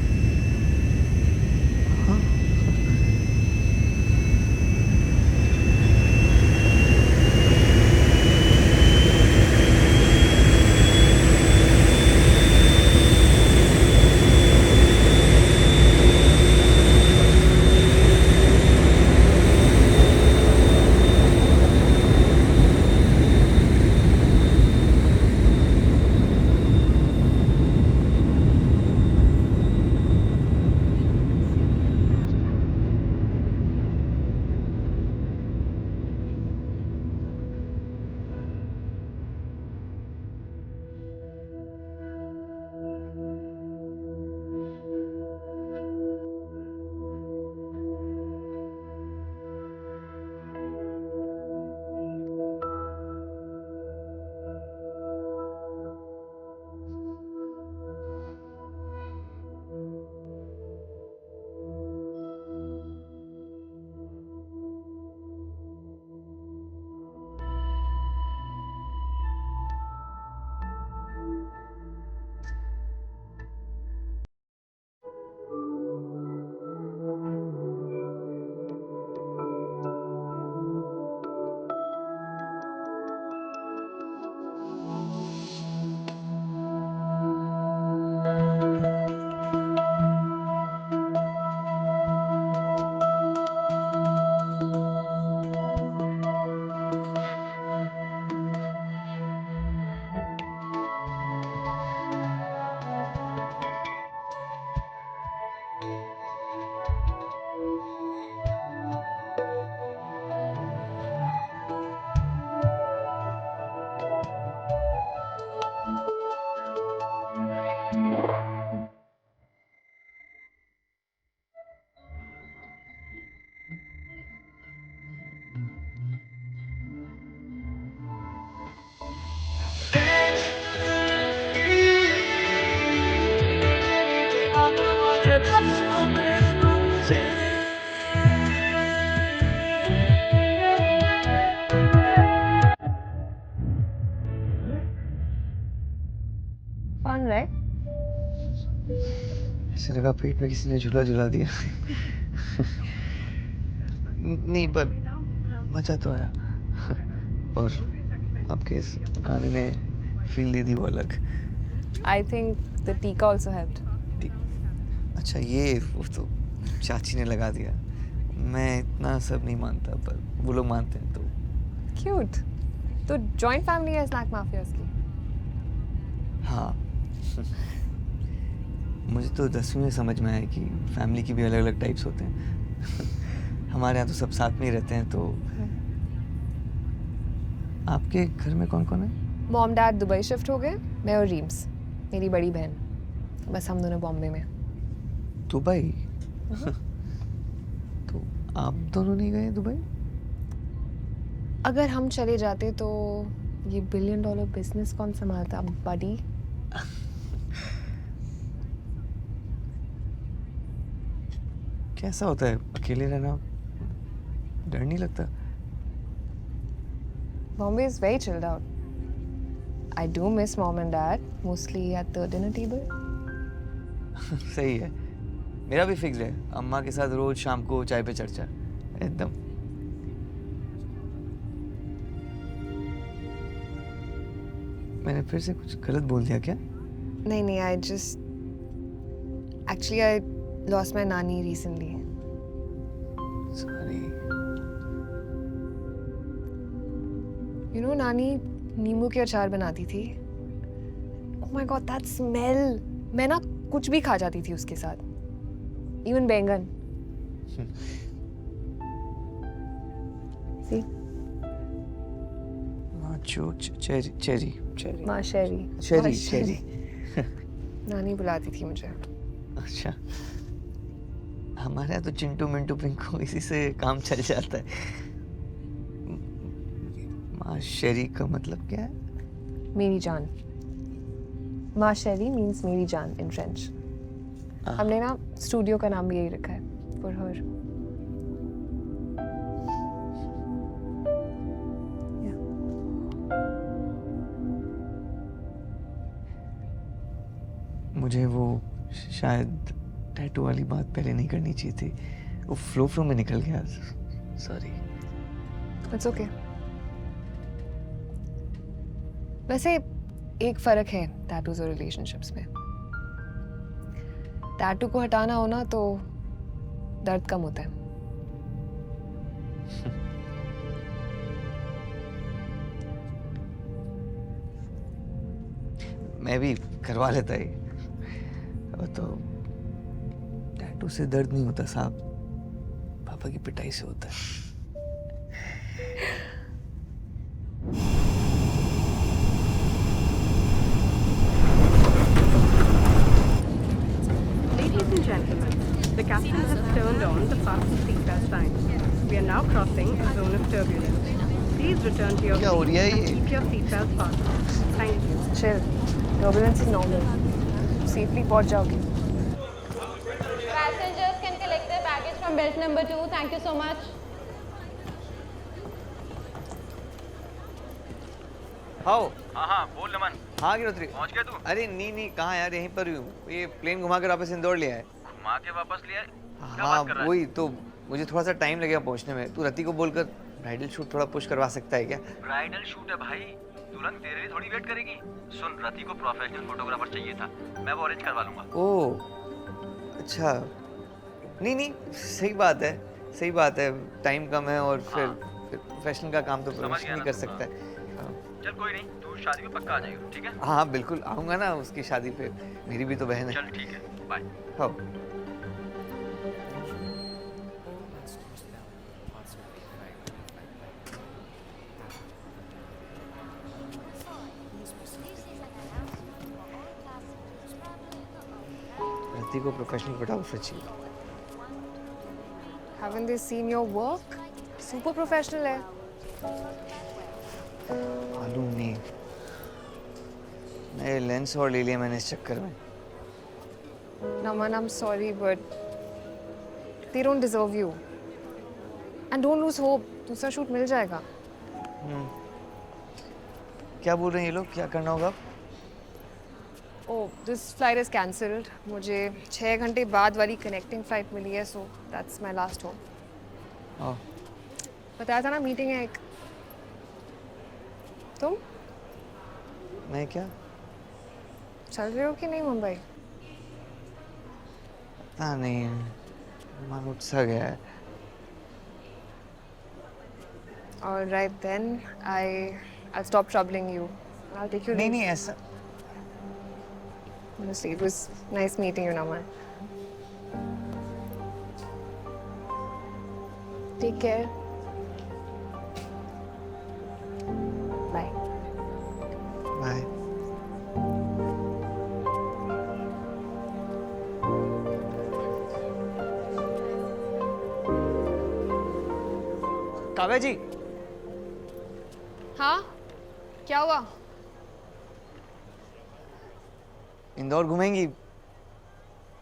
ऐसे लगा पेट में किसी ने झूला झूला दिया। नहीं पर मजा तो आया। और आपके इस गाने ने फील दी थी वो अलग। I think the tika also helped. अच्छा ये वो तो चाची ने लगा दिया। मैं इतना सब नहीं मानता पर वो लोग मानते हैं तो। Cute. तो joint family है snack mafias की? हाँ। मुझे तो 10वीं में समझ में आया कि फैमिली की भी अलग अलग टाइप्स होते हैं। हमारे यहाँ तो सब साथ में ही रहते हैं तो। आपके घर में कौन कौन है? Mom dad दुबई शिफ्ट हो गए, मैं और रीम्स, मेरी बड़ी बहन। बस हम दोनों बॉम्बे में। दुबई? तो आप दोनों नहीं गए दुबई? अगर हम चले जाते तो ये $1 बिलियन बिजनेस कौन संभालता बडी? कैसा होता है अकेले रहना? डर नहीं लगता? Bombay is very chilled out. I do miss mom and dad, mostly at the dinner table. सही है। मेरा भी फिक्स है, अम्मा के साथ रोज शाम को चाय पे चर्चा एकदम। मैंने फिर से कुछ गलत बोल दिया क्या? नहीं, I just actually I lost my nani recently. Sorry. You know नानी नींबू के अचार बनाती थी। Oh my God, that smell! मैं ना कुछ भी खा जाती थी उसके साथ, even बैंगन। See? चेरी। माँ शेरी। नानी बुलाती थी मुझे। अच्छा। हमारे यहाँ तो चिंटू मिंटू पिंकू इसी से काम चल जाता है। माँ शेरी का मतलब क्या है? मेरी जान। माँ शेरी मीन्स मेरी जान in French. हमने ना स्टूडियो का नाम भी यही रखा है for her. मुझे वो शायद टैटू वाली बात पहले नहीं करनी चाहिए थी। वो फ्लो में निकल गया। सॉरी। It's okay. वैसे एक फर्क है टैटूज और रिलेशनशिप्स में। टैटू को हटाना हो ना तो दर्द कम होता है। मैं भी करवा लेता ही। तो टैटू से दर्द नहीं होता साहब, पापा की पिटाई से होता है। Ladies and gentlemen, the captain has turned on the fasten seatbelt sign. We are now crossing a zone of turbulence. Please return to your क्या हो रहा है seats and ये? keep your seatbelts fastened. Thank you. Chill. Turbulence is normal. Safely पहुंच जाओगे। Passengers can collect their baggage from belt number 2. Thank you so much. How? हाँ बोल नमन। हाँ गिरोत्री। पहुंच गया तू? अरे नहीं कहाँ यार, यहीं पर ही हूँ। ये प्लेन घुमाकर वापस इंदौर ले आए। घुमा के वापस लिया? क्या हाँ बात कर रहा है? वही तो, मुझे थोड़ा सा टाइम लगेगा पहुँचने में। तू रति को बोलकर ब्राइडल शूट थोड़ा पुश करवा सकता है क्या? ब्राइडल शूट है भाई, दुल्हन तेरे लिए थोड़ी वेट करेगी। सुन, रति को प्रोफेशनल फोटोग्राफर चाहिए था, मैं वो अरेंज करवा लूंगा। ओह अच्छा। नहीं सही बात है। टाइम कम है और फिर प्रोफेशनल का काम तो प्रोफेशनल नहीं कर सकता है। चल कोई नहीं, तू शादी में पक्का आ जाएगा, ठीक है? हाँ बिल्कुल आऊँगा ना उसकी शादी पे, मेरी भी तो बहन है। चल ठीक है, बाय। हाँ। रति को प्रोफेशनल फोटोग्राफर चाहिए। Haven't they seen your work? Super professional है। मालूम नहीं, नए लेंस और ले लिया मैंने इस चक्कर में। Naman, I'm sorry, but they don't deserve you. And don't lose hope. दूसरा शूट मिल जाएगा। क्या बोल रहे हैं ये लोग? क्या करना होगा? Oh, this flight is cancelled. मुझे 6 घंटे बाद वाली connecting flight मिली है, so that's my last home. ओह बताया था ना मीटिंग है एक. तुम मैं क्या चल रहे हो कि नहीं मुंबई? पता नहीं, मन उठ सा गया है. All right then, I'll stop troubling you. I'll take you. नहीं ऐसा. Honestly, it was nice meeting you, Naman. Take care. Bye. Bye. Kavya ji. हाँ क्या हुआ? इंदौर घूमेंगी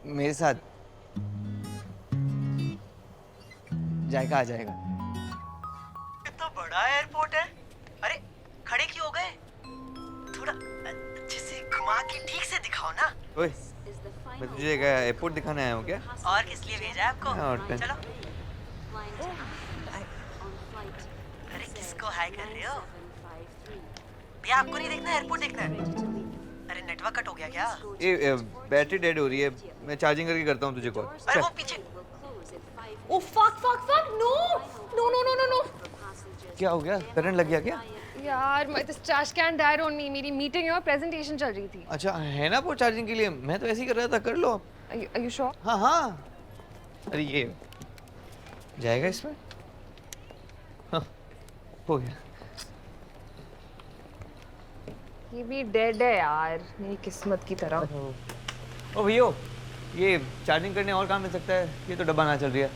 मेरे साथ? जायका आ जाएगा. कितना बड़ा एयरपोर्ट है. अरे खड़े क्यों हो गए? थोड़ा अच्छे से घुमा के ठीक से दिखाओ ना. ओए मैं तुझे क्या एयरपोर्ट दिखाने आया हूँ क्या? और किस लिए भेजा है आपको? और चलो. अरे किसको हाय कर रहे हो? भैया आपको नहीं देखना, एयरपोर्ट देखना है. अरे नेटवर्क कट हो गया क्या? ये बैटरी डेड हो रही है, मैं चार्जिंग करके करता हूँ तुझे कॉल. अरे वो पीछे. Oh fuck! No! क्या हो गया? करंट लग गया क्या? यार this trash can died on me. मेरी मीटिंग और प्रेजेंटेशन चल रही थी. अच्छा है ना वो चार्जिंग के लिए. मैं तो ऐसे ही कर रहा था. कर लो. Are you sure? हाँ. अरे ये जाएगा इसमें. हाँ हो गया. ये भी डेड है यार, मेरी किस्मत की तरह. ओ भैया ये चार्जिंग करने और काम मिल सकता है. ये तो डब्बा ना चल रही है.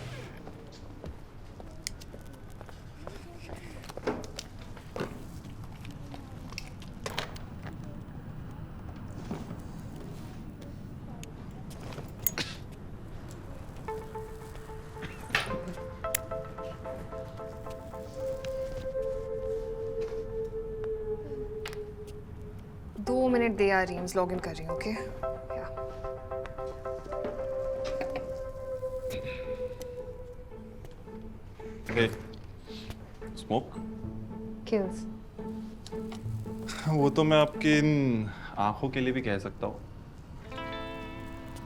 दो मिनट दे आ रही हूँ, लॉग इन कर रही हूँ. Okay Hey, smoke? Kills. वो तो मैं आपकी इन आंखों के लिए भी कह सकता हूँ.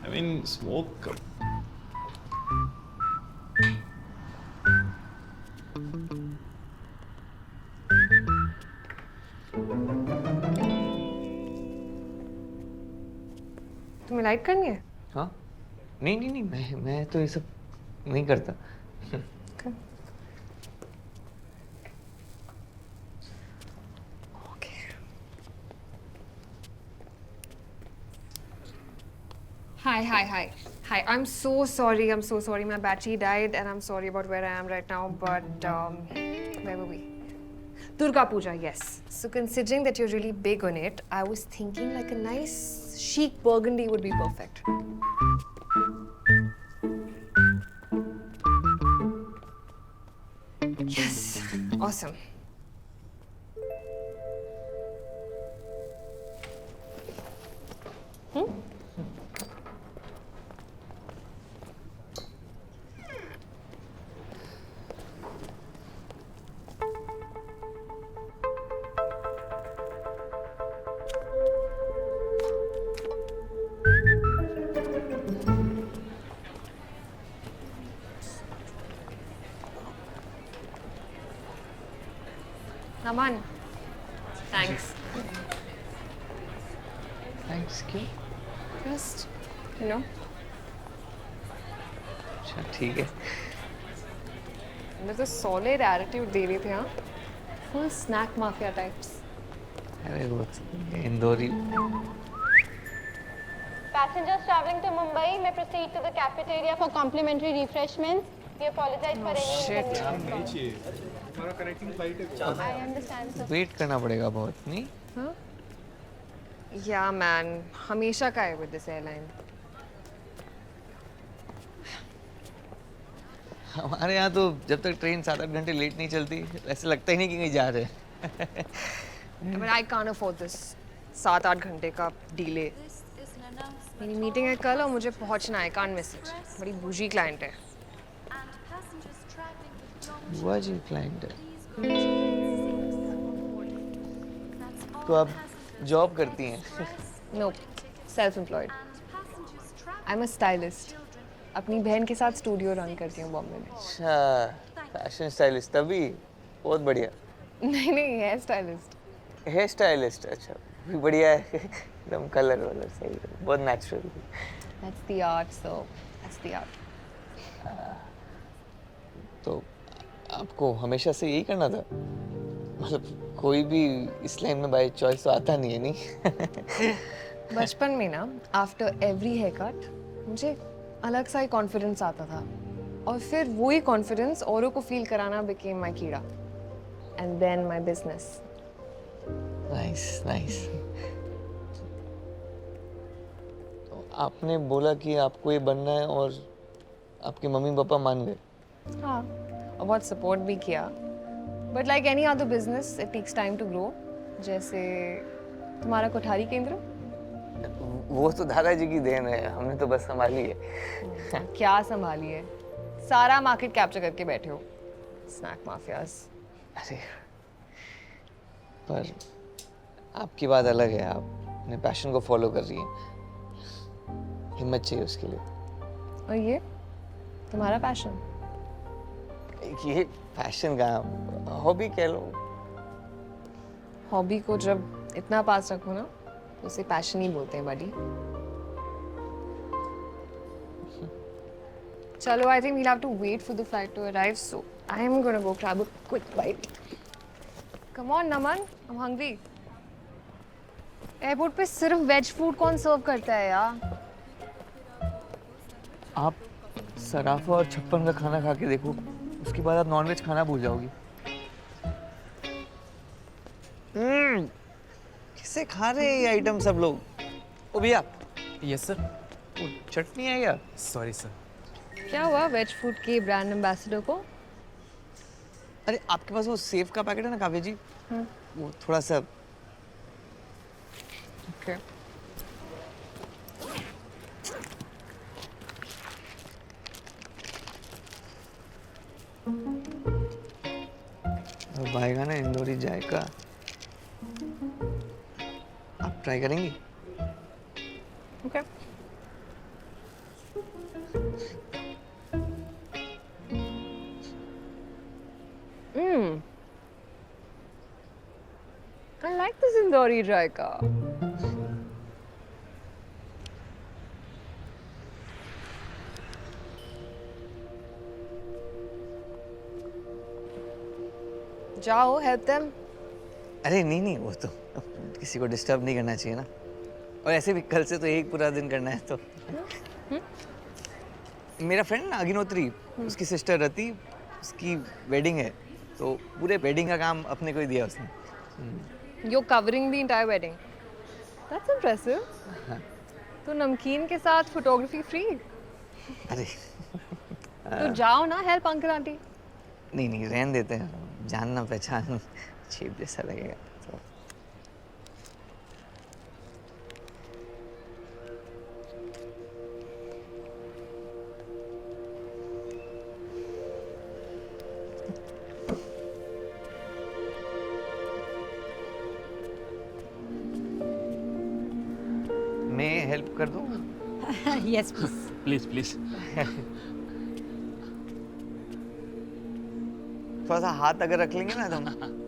I mean, smoke. तुम्हें लाइट करनी है? हाँ नहीं मैं तो ये सब नहीं करता. Hi. I'm so sorry. My battery died and I'm sorry about where I am right now, but where were we? Durga Puja, yes. So considering that you're really big on it, I was thinking like a nice chic burgundy would be perfect. Yes, awesome. Naman, thanks. Thanks क्यों? Just, you know. अच्छा ठीक है. अंदर तो solid attitude दे रहे थे हाँ. Full snack mafia types. अरे वो Indori. Passengers traveling to Mumbai may proceed to the cafeteria for complimentary refreshments. We apologize for any inconvenience. हमारा कनेक्टिंग फ्लाइट है. I understand, sir. वेट करना पड़ेगा बहुत नहीं? हाँ? Yeah, man. हमेशा का है with this airline. हमारे यहाँ तो जब तक ट्रेन 7-8 घंटे लेट नहीं चलती ऐसे लगता ही नहीं कि कहीं जा रहे हैं. But I can't afford this 7-8 घंटे का delay. मेरी मीटिंग है कल और मुझे पहुंचना है, कांट मिस इट। बड़ी बूजी क्लाइंट है। बुआ जी क्लाइंट है। तो आप जॉब करती हैं? No, self employed. I am a stylist. अपनी बहन के साथ स्टूडियो रन करती हूँ बॉम्बे में। अच्छा, फैशन स्टाइलिस्ट। तभी बहुत बढ़िया। नहीं, हेयर स्टाइलिस्ट। हेयर स्टाइलिस्ट, अच्छा भी बढ़िया है। एकदम कलर वाला सही है, बहुत natural. That's the art, so that's the art. तो आपको हमेशा से यही करना था? मतलब कोई भी इस लाइन में बाय चॉइस तो आता नहीं है, नहीं? बचपन में ना, आफ्टर एवरी हेयर कट मुझे अलग सा ही कॉन्फिडेंस आता था, और फिर वही कॉन्फिडेंस औरों को फील कराना became my कीड़ा, and then my business. Nice nice. तो आपने बोला कि आपको ये बनना है और आपके मम्मी पापा मान गए? हाँ, और बहुत सपोर्ट भी किया, but like any other business it takes time to grow. जैसे तुम्हारा कोठारी केंद्र। वो तो दादाजी की देन है, हमने तो बस संभाली है। क्या संभाली है? सारा मार्केट कैप्चर करके बैठे हो, स्नैक माफियाज। अरे पर आपकी बात अलग है, आप अपने पैशन को फॉलो कर रही हैं, हिम्मत चाहिए उसके लिए। और ये तुम्हारा पैशन? ये पैशन का हॉबी कह लो। हॉबी को जब इतना पास रखो ना, तो उसे पैशन ही बोलते हैं बडी। चलो, I think we'll have to wait for the flight to arrive, so I am gonna go grab a quick bite. Come on, Naman, I'm hungry. Airport पे सिर्फ वेज फूड कौन सर्व करता है यार? आप सराफा और छप्पन का खाना खा के देखो, उसके बाद आप नॉनवेज खाना भूल जाओगी। किससे खा रहे हैं ये आइटम सब लोग? ओ भैया। Yes sir. वो चटनी है क्या? Sorry sir. क्या हुआ वेज फूड के ब्रांड एम्बेसडर को? अरे आपके पास वो सेव का पैकेट है ना काव्या जी? वो थोड़ा सा। Okay. भाईगा ना इंदौरी जायका, आप ट्राई करेंगी? Okay. I like this Indori Jaika. जाओ, हेल्प देम। अरे नहीं, वो तो किसी को डिस्टर्ब नहीं करना चाहिए ना, और ऐसे भी कल से तो एक पूरा दिन करना है तो। मेरा फ्रेंड ना अगिनोत्री, उसकी सिस्टर रति, उसकी वेडिंग है, तो पूरे वेडिंग का काम अपने को ही दिया उसने। You're covering the entire wedding. That's impressive. तो नमकीन के साथ फोटोग्राफी फ्री? अरे तो जाओ ना, हेल्प अंकल आंटी। नहीं, रहने देते हैं, जानना पहचान चीप जैसा लगेगा तो। मैं हेल्प कर दूं? Yes please please. थोड़ा सा हाथ अगर रख लेंगे ना तो।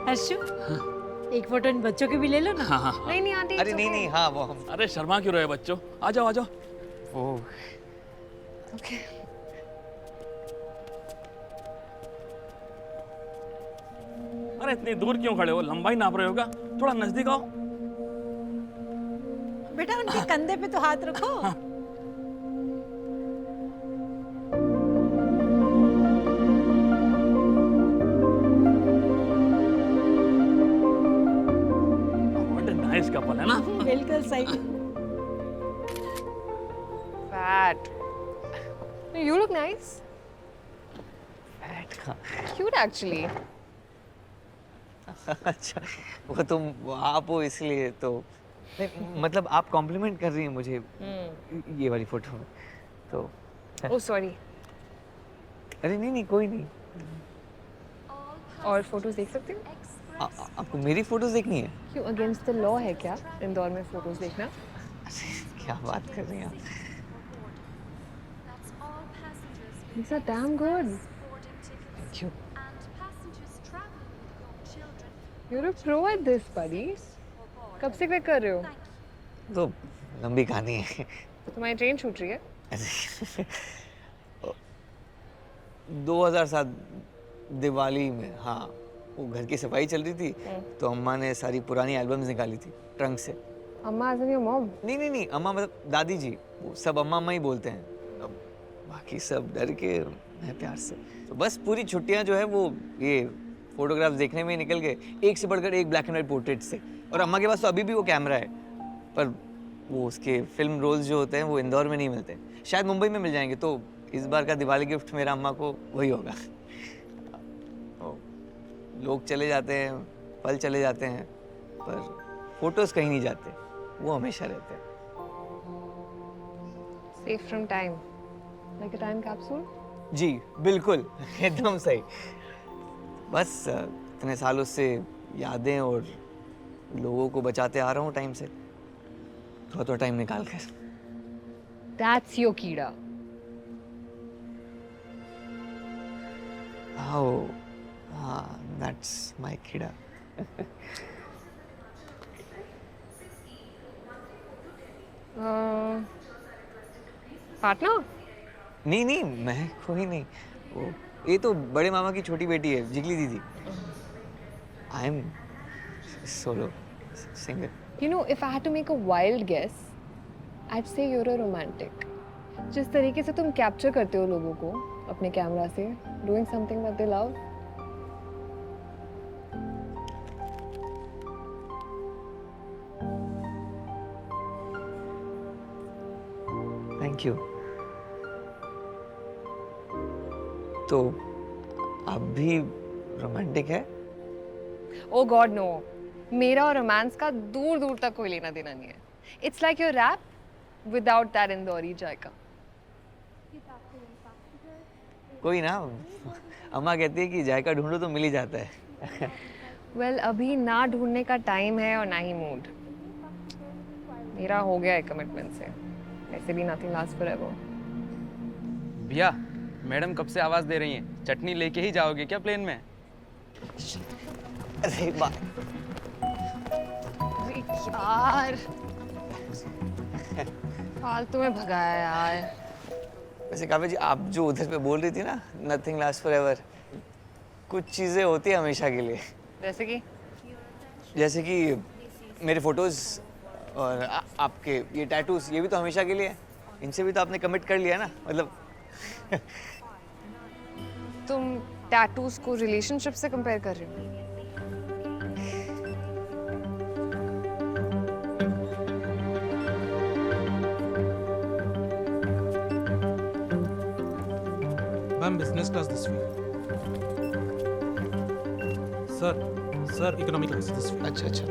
हर्षु, एक फोटो इन बच्चों की भी ले लो ना। हाँ। नहीं आंटी। अरे नहीं, हाँ वो हम। अरे शर्मा क्यों रहे बच्चों, आ जाओ। वो Okay. अरे इतनी दूर क्यों खड़े हो, लंबाई नाप रहे होगा, थोड़ा नजदीक आओ। बेटा उनके कंधे पे तो हाथ रखो। हाँ। Fat. You look nice. Fat का Cute actually. अच्छा, वो तुम आप हो इसलिए तो नहीं, मतलब आप कॉम्प्लीमेंट कर रही हैं मुझे ये वाली फोटो में तो Oh sorry. अरे नहीं नहीं कोई नहीं। और फोटोज देख सकती हूँ? आपको मेरी फोटोज देखनी है? क्यों अगेंस्ट द लॉ है क्या इंदौर में फोटोज देखना? अरे क्या बात कर रही हैं आप? These are damn good. Thank you. You're a pro at this, buddy. कब से क्लिक कर रहे हो? तो लंबी कहानी है। तुम्हारी ट्रेन छूट रही है? 2007 दिवाली में, हाँ, वो घर की सफाई चल रही थी तो अम्मा ने सारी पुरानी एल्बम्स निकाली थी ट्रंक से। अम्मा as in your mom? नहीं, अम्मा मतलब दादी जी, वो सब अम्मा अम्मा ही बोलते हैं। अब बाकी सब डर के हैं प्यार से। तो बस पूरी छुट्टियां जो है वो ये फोटोग्राफ्स देखने में ही निकल गए, एक से बढ़कर एक ब्लैक एंड वाइट पोर्ट्रेट से। और अम्मा के पास तो अभी भी वो कैमरा है, पर वो उसके फिल्म रोल्स जो होते हैं वो इंदौर में नहीं मिलते, शायद मुंबई में मिल जाएंगे। तो इस बार का दिवाली गिफ्ट मेरा अम्मा को वही होगा। लोग चले जाते हैं, पल चले जाते हैं, पर फोटोज कहीं नहीं जाते, वो हमेशा रहते हैं। Safe from time. Like a time capsule? जी बिल्कुल, एकदम सही। बस इतने सालों से यादें और लोगों को बचाते आ रहा हूँ टाइम से, थोड़ा टाइम निकाल कर। That's your कीड़ा. Oh, that's my कीड़ा। पार्टनर? नहीं, मैं कोई नहीं। वो ये तो बड़े मामा की छोटी बेटी है, जिगली दीदी। I am solo singer. You know, if I had to make a wild guess, I'd say you're a romantic. जिस तरीके से तुम कैप्चर करते हो लोगों को अपने कैमरा से, doing something that they love. Thank you. तो आप भी रोमांटिक है? Oh God, no. मेरा और रोमांस का दूर दूर तक कोई लेना देना नहीं है. It's like your rap without that Indori जायका. कोई ना, अम्मा कहती है कि जायका ढूंढो तो मिल ही जाता है। Well, अभी ना ढूंढने का टाइम है और ना ही मूड. मेरा हो गया है कमिटमेंट से. ऐसे भी nothing lasts forever. भैया, मैडम कब से आवाज दे रही हैं? चटनी लेके ही जाओगे क्या प्लेन में? अरे यार, फालतू में भगाया यार। वैसे काव्या जी, आप जो उधर पे बोल रही थी ना, नथिंग लास्ट फॉरएवर, कुछ चीजें होती है हमेशा के लिए। जैसे कि मेरे फोटोज और आपके ये टैटूज, ये भी तो हमेशा के लिए है। इनसे भी तो आपने कमिट कर लिया ना, मतलब। तुम टैटूज को रिलेशनशिप से कंपेयर कर रहे हो? Ma'am, business class this week. Sir, economic class this week. अच्छा।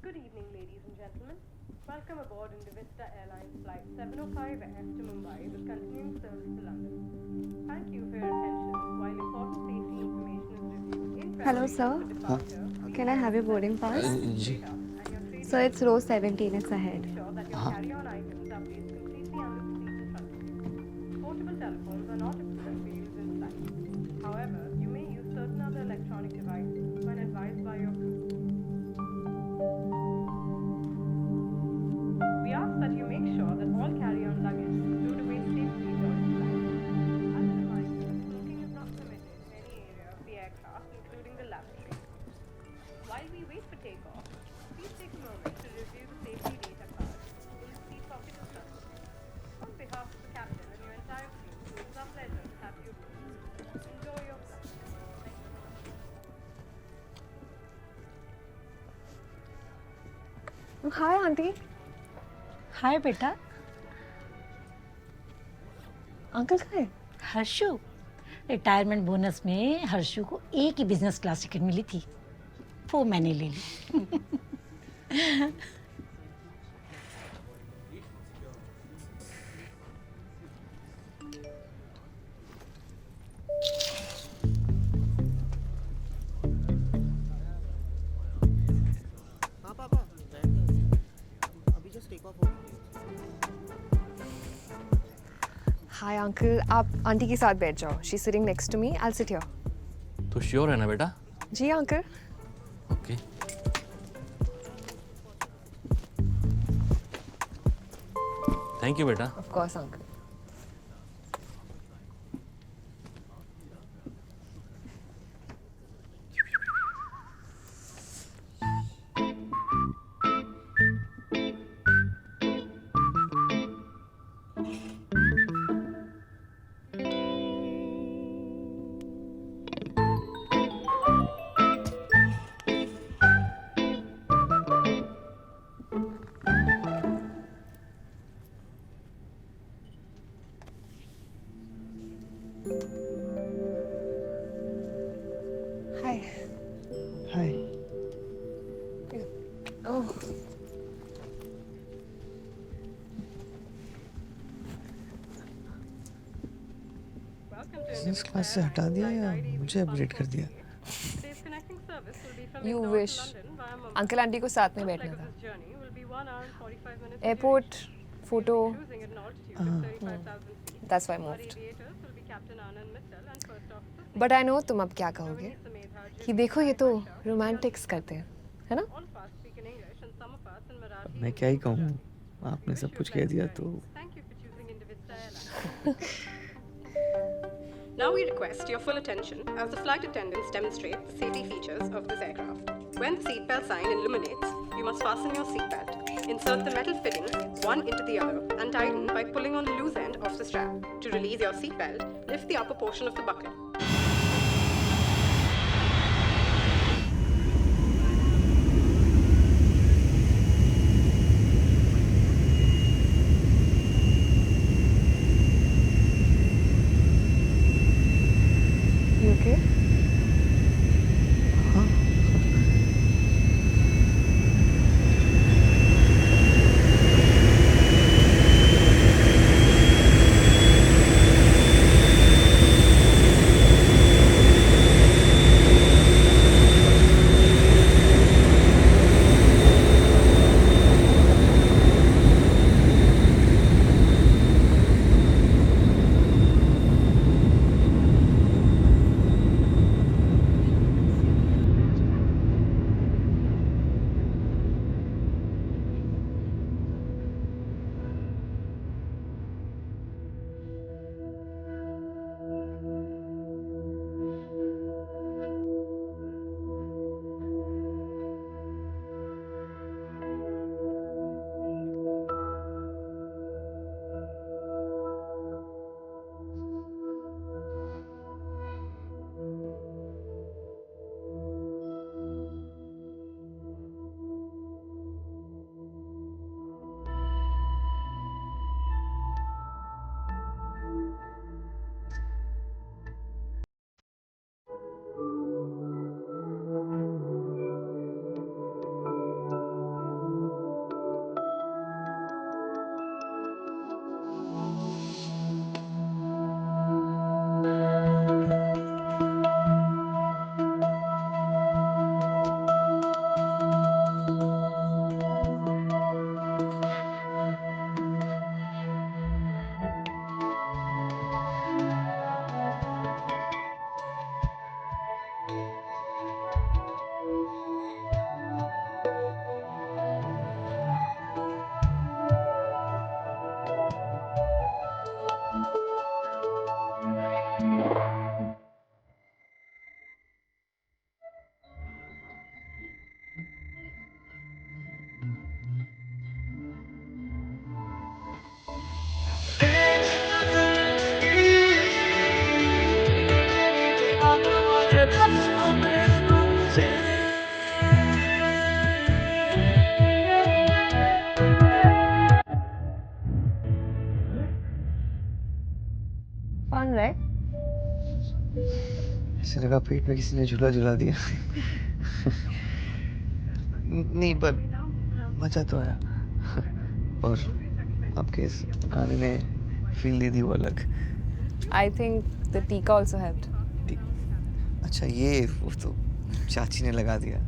Good evening, ladies and gentlemen. Welcome aboard Indivista Airlines Flight 705F to Mumbai with continuing service to London. Thank you for your attention. While important safety information is reviewed in Hello, preparation sir. for departure, Can I have your boarding pass? जी। Sir, it's row 17. It's ahead. ensure that your carry-on items are placed completely under the seat in front of you. Portable telephones are not approved for use in flight. However, you may use certain other electronic devices when advised by your crew. Hi aunty. Hi बेटा। Uncle कहाँ है? Harshu, retirement bonus में हर्षु को एक ही business class ticket मिली थी, वो मैंने ले ली। हाय अंकल, आप आंटी के साथ बैठ जाओ। She sitting next to me, I will sit here. तो श्योर है ना बेटा? जी अंकल। ओके। थैंक यू बेटा। Of course uncle. Hi. Hi. Oh. Business class से हटा दिया या मुझे अपग्रेड कर दिया? Today's connecting service will be from You Indore wish. to London via Mumbai. Uncle aunty को साथ में Leg बैठना of था। this journey will be 1 hour and 45 minutes. Airport photo. Cruising at an altitude of 35,000 feet. That's why I Our moved. aviators will be Captain Anand Mittal and First Officer but I know तुम अब क्या कहोगे कि देखो ये तो Romantics करते हैं, है ना? All of us speak in English and some of us in Marathi. मैं क्या ही कहूँ, आपने सब कुछ कह दिया तो। Thank you for choosing Indivista Airlines. Now we request your full attention as the flight attendants demonstrate the safety features of this aircraft. When the seatbelt sign illuminates, you must fasten your seatbelt. Insert the metal fitting one into the other and tighten by pulling on the loose end of the strap. To release your seatbelt, lift the upper portion of the bucket. You okay? ऐसे लगा पेट में किसी ने झूला झुला दिया। नहीं पर मजा तो आया। और आपके इस गाने ने फील दे दी वो अलग। I think the tika also helped. अच्छा ये वो तो चाची ने लगा दिया।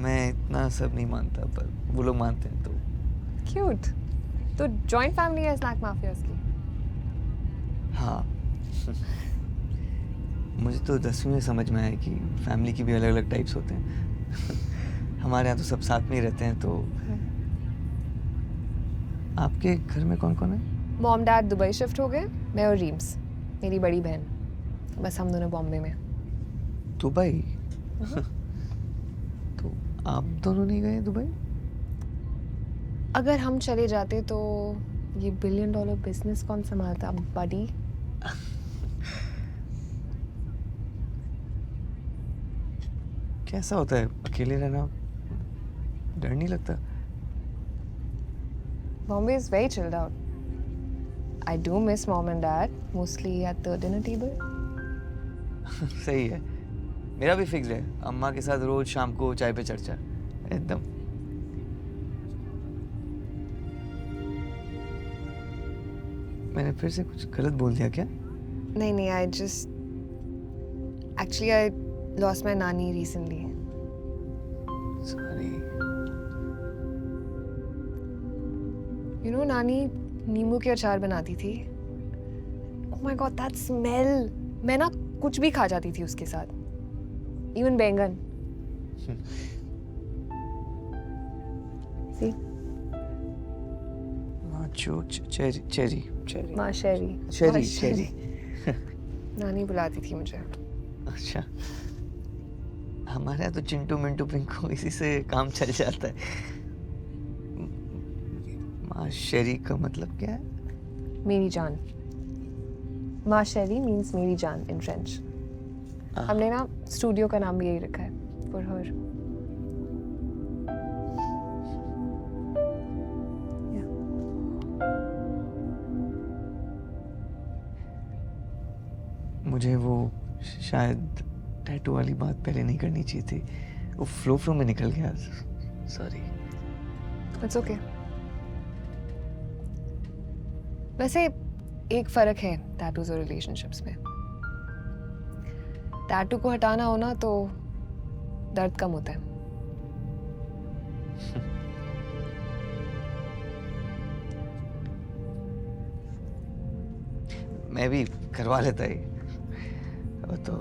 मैं इतना सब नहीं मानता पर वो लोग मानते हैं तो। Cute. तो joint family है snack mafias की? हाँ। मुझे तो 10वीं में समझ में आया कि फैमिली की भी अलग अलग टाइप्स होते हैं। हमारे यहाँ तो सब साथ में ही रहते हैं तो। आपके घर में कौन कौन है? Mom dad दुबई शिफ्ट हो गए, मैं और रीम्स, मेरी बड़ी बहन। बस हम दोनों बॉम्बे में। दुबई? तो आप दोनों नहीं गए दुबई? अगर हम चले जाते तो ये $1 बिलियन बिजनेस कौन संभालता बडी? कैसा होता है अकेले रहना? डर नहीं लगता? Bombay is very chilled out. I do miss mom and dad, mostly at the dinner table. सही है। मेरा भी फिक्स है, अम्मा के साथ रोज शाम को चाय पे चर्चा एकदम। मैंने फिर से कुछ गलत बोल दिया क्या? नहीं, I just actually I lost my nanny recently. Sorry. You know नानी नींबू के अचार बनाती थी। Oh my God, that smell! मैं ना कुछ भी खा जाती थी उसके साथ, even बैंगन। See? चेरी। माशेरी। नानी बुलाती थी मुझे। अच्छा। हमारे यहाँ तो चिंटू मिंटू पिंकू इसी से काम चल जाता है। माशेरी का मतलब क्या है? मेरी जान। माशेरी means मेरी जान in French. हमने ना स्टूडियो का नाम भी यही रखा है for her. मुझे वो शायद टैटू वाली बात पहले नहीं करनी चाहिए थी। वो फ्लो में निकल गया। सॉरी। It's okay. वैसे एक फर्क है टैटूज और रिलेशनशिप्स में। टैटू को हटाना हो ना तो दर्द कम होता है। मैं भी करवा लेता ही। तो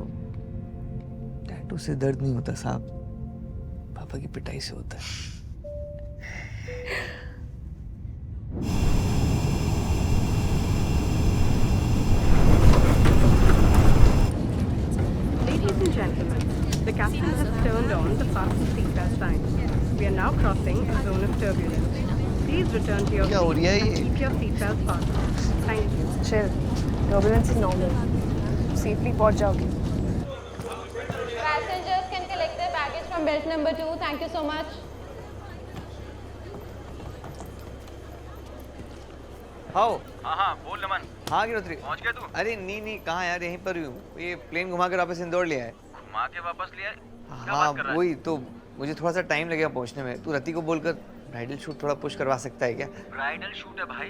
टैटू से दर्द नहीं होता साहब, पापा की पिटाई से होता है। Ladies and gentlemen, the captain has turned on the fasten seatbelt sign. We are now crossing a zone of turbulence. Please return to your seats and keep your seatbelt fastened. Thank you. Chill. Turbulence is normal. Safely पहुंच जाओगे। Passengers can collect their baggage from belt number 2. Thank you so much. How? हाँ बोल नमन। हाँ गिरोत्री। पहुँच गया तू? अरे नहीं कहाँ यार, यहीं पर ही हूँ। ये प्लेन घुमा कर वापस इंदौर ले आए। घुमा के वापस लिया? हाँ वही तो, मुझे थोड़ा सा टाइम लगेगा पहुँचने में। तू रति को बोलकर ब्राइडल शूट थोड़ा पुश करवा सकता है क्या? ब्राइडल शूट है भाई,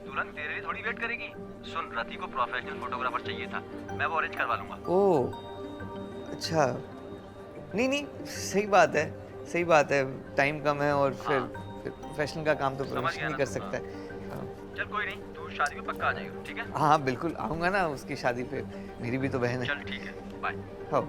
दुल्हन तेरे लिए थोड़ी वेट करेगी। सुन, रति को प्रोफेशनल फोटोग्राफर चाहिए था, मैं वो अरेंज करवा लूंगा। ओह अच्छा। नहीं सही बात है। टाइम कम है और फिर प्रोफेशनल का काम तो प्रोफेशनल नहीं कर सकता है। चल कोई नहीं, तू शादी में पक्का आ जाएगा, ठीक है? हाँ बिल्कुल आऊँगा ना उसकी शादी पे, मेरी भी तो बहन है। चल ठीक है, बाय। हाँ।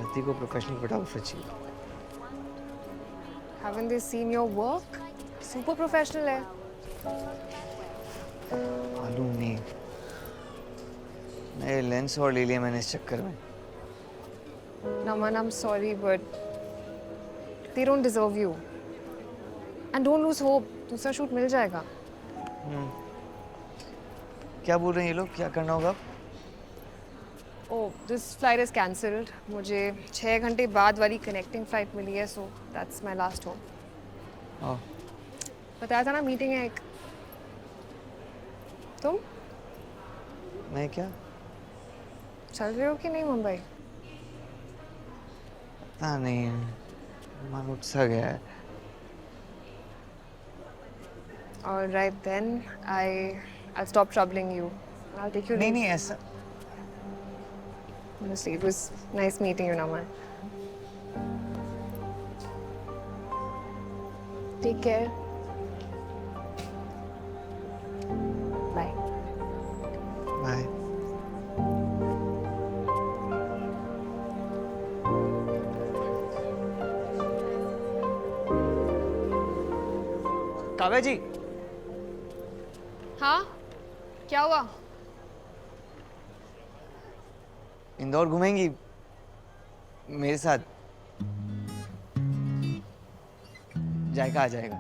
रति को प्रोफेशनल फोटोग्राफर चाहिए। Haven't they seen your work? Super professional है। मालूम नहीं, नए लेंस और ले लिया मैंने इस चक्कर में। Naman, I'm sorry, but they don't deserve you. And don't lose hope. दूसरा शूट मिल जाएगा। क्या बोल रहे हैं ये लोग? क्या करना होगा? Oh, this flight is cancelled. मुझे 6 घंटे बाद वाली connecting flight मिली है, so that's my last home. ओह, बताया था ना मीटिंग है एक. तुम मैं क्या? चल रहे हो कि नहीं मुंबई? पता नहीं, मन उठ सा गया है. All right then, I'll stop troubling you. I'll take you. नहीं नहीं ऐसा. Honestly, it was nice meeting you, Naman. Take care. Bye. Bye. Kavya ji. हाँ, क्या हुआ? इंदौर घूमेंगी मेरे साथ? जायका आ जाएगा.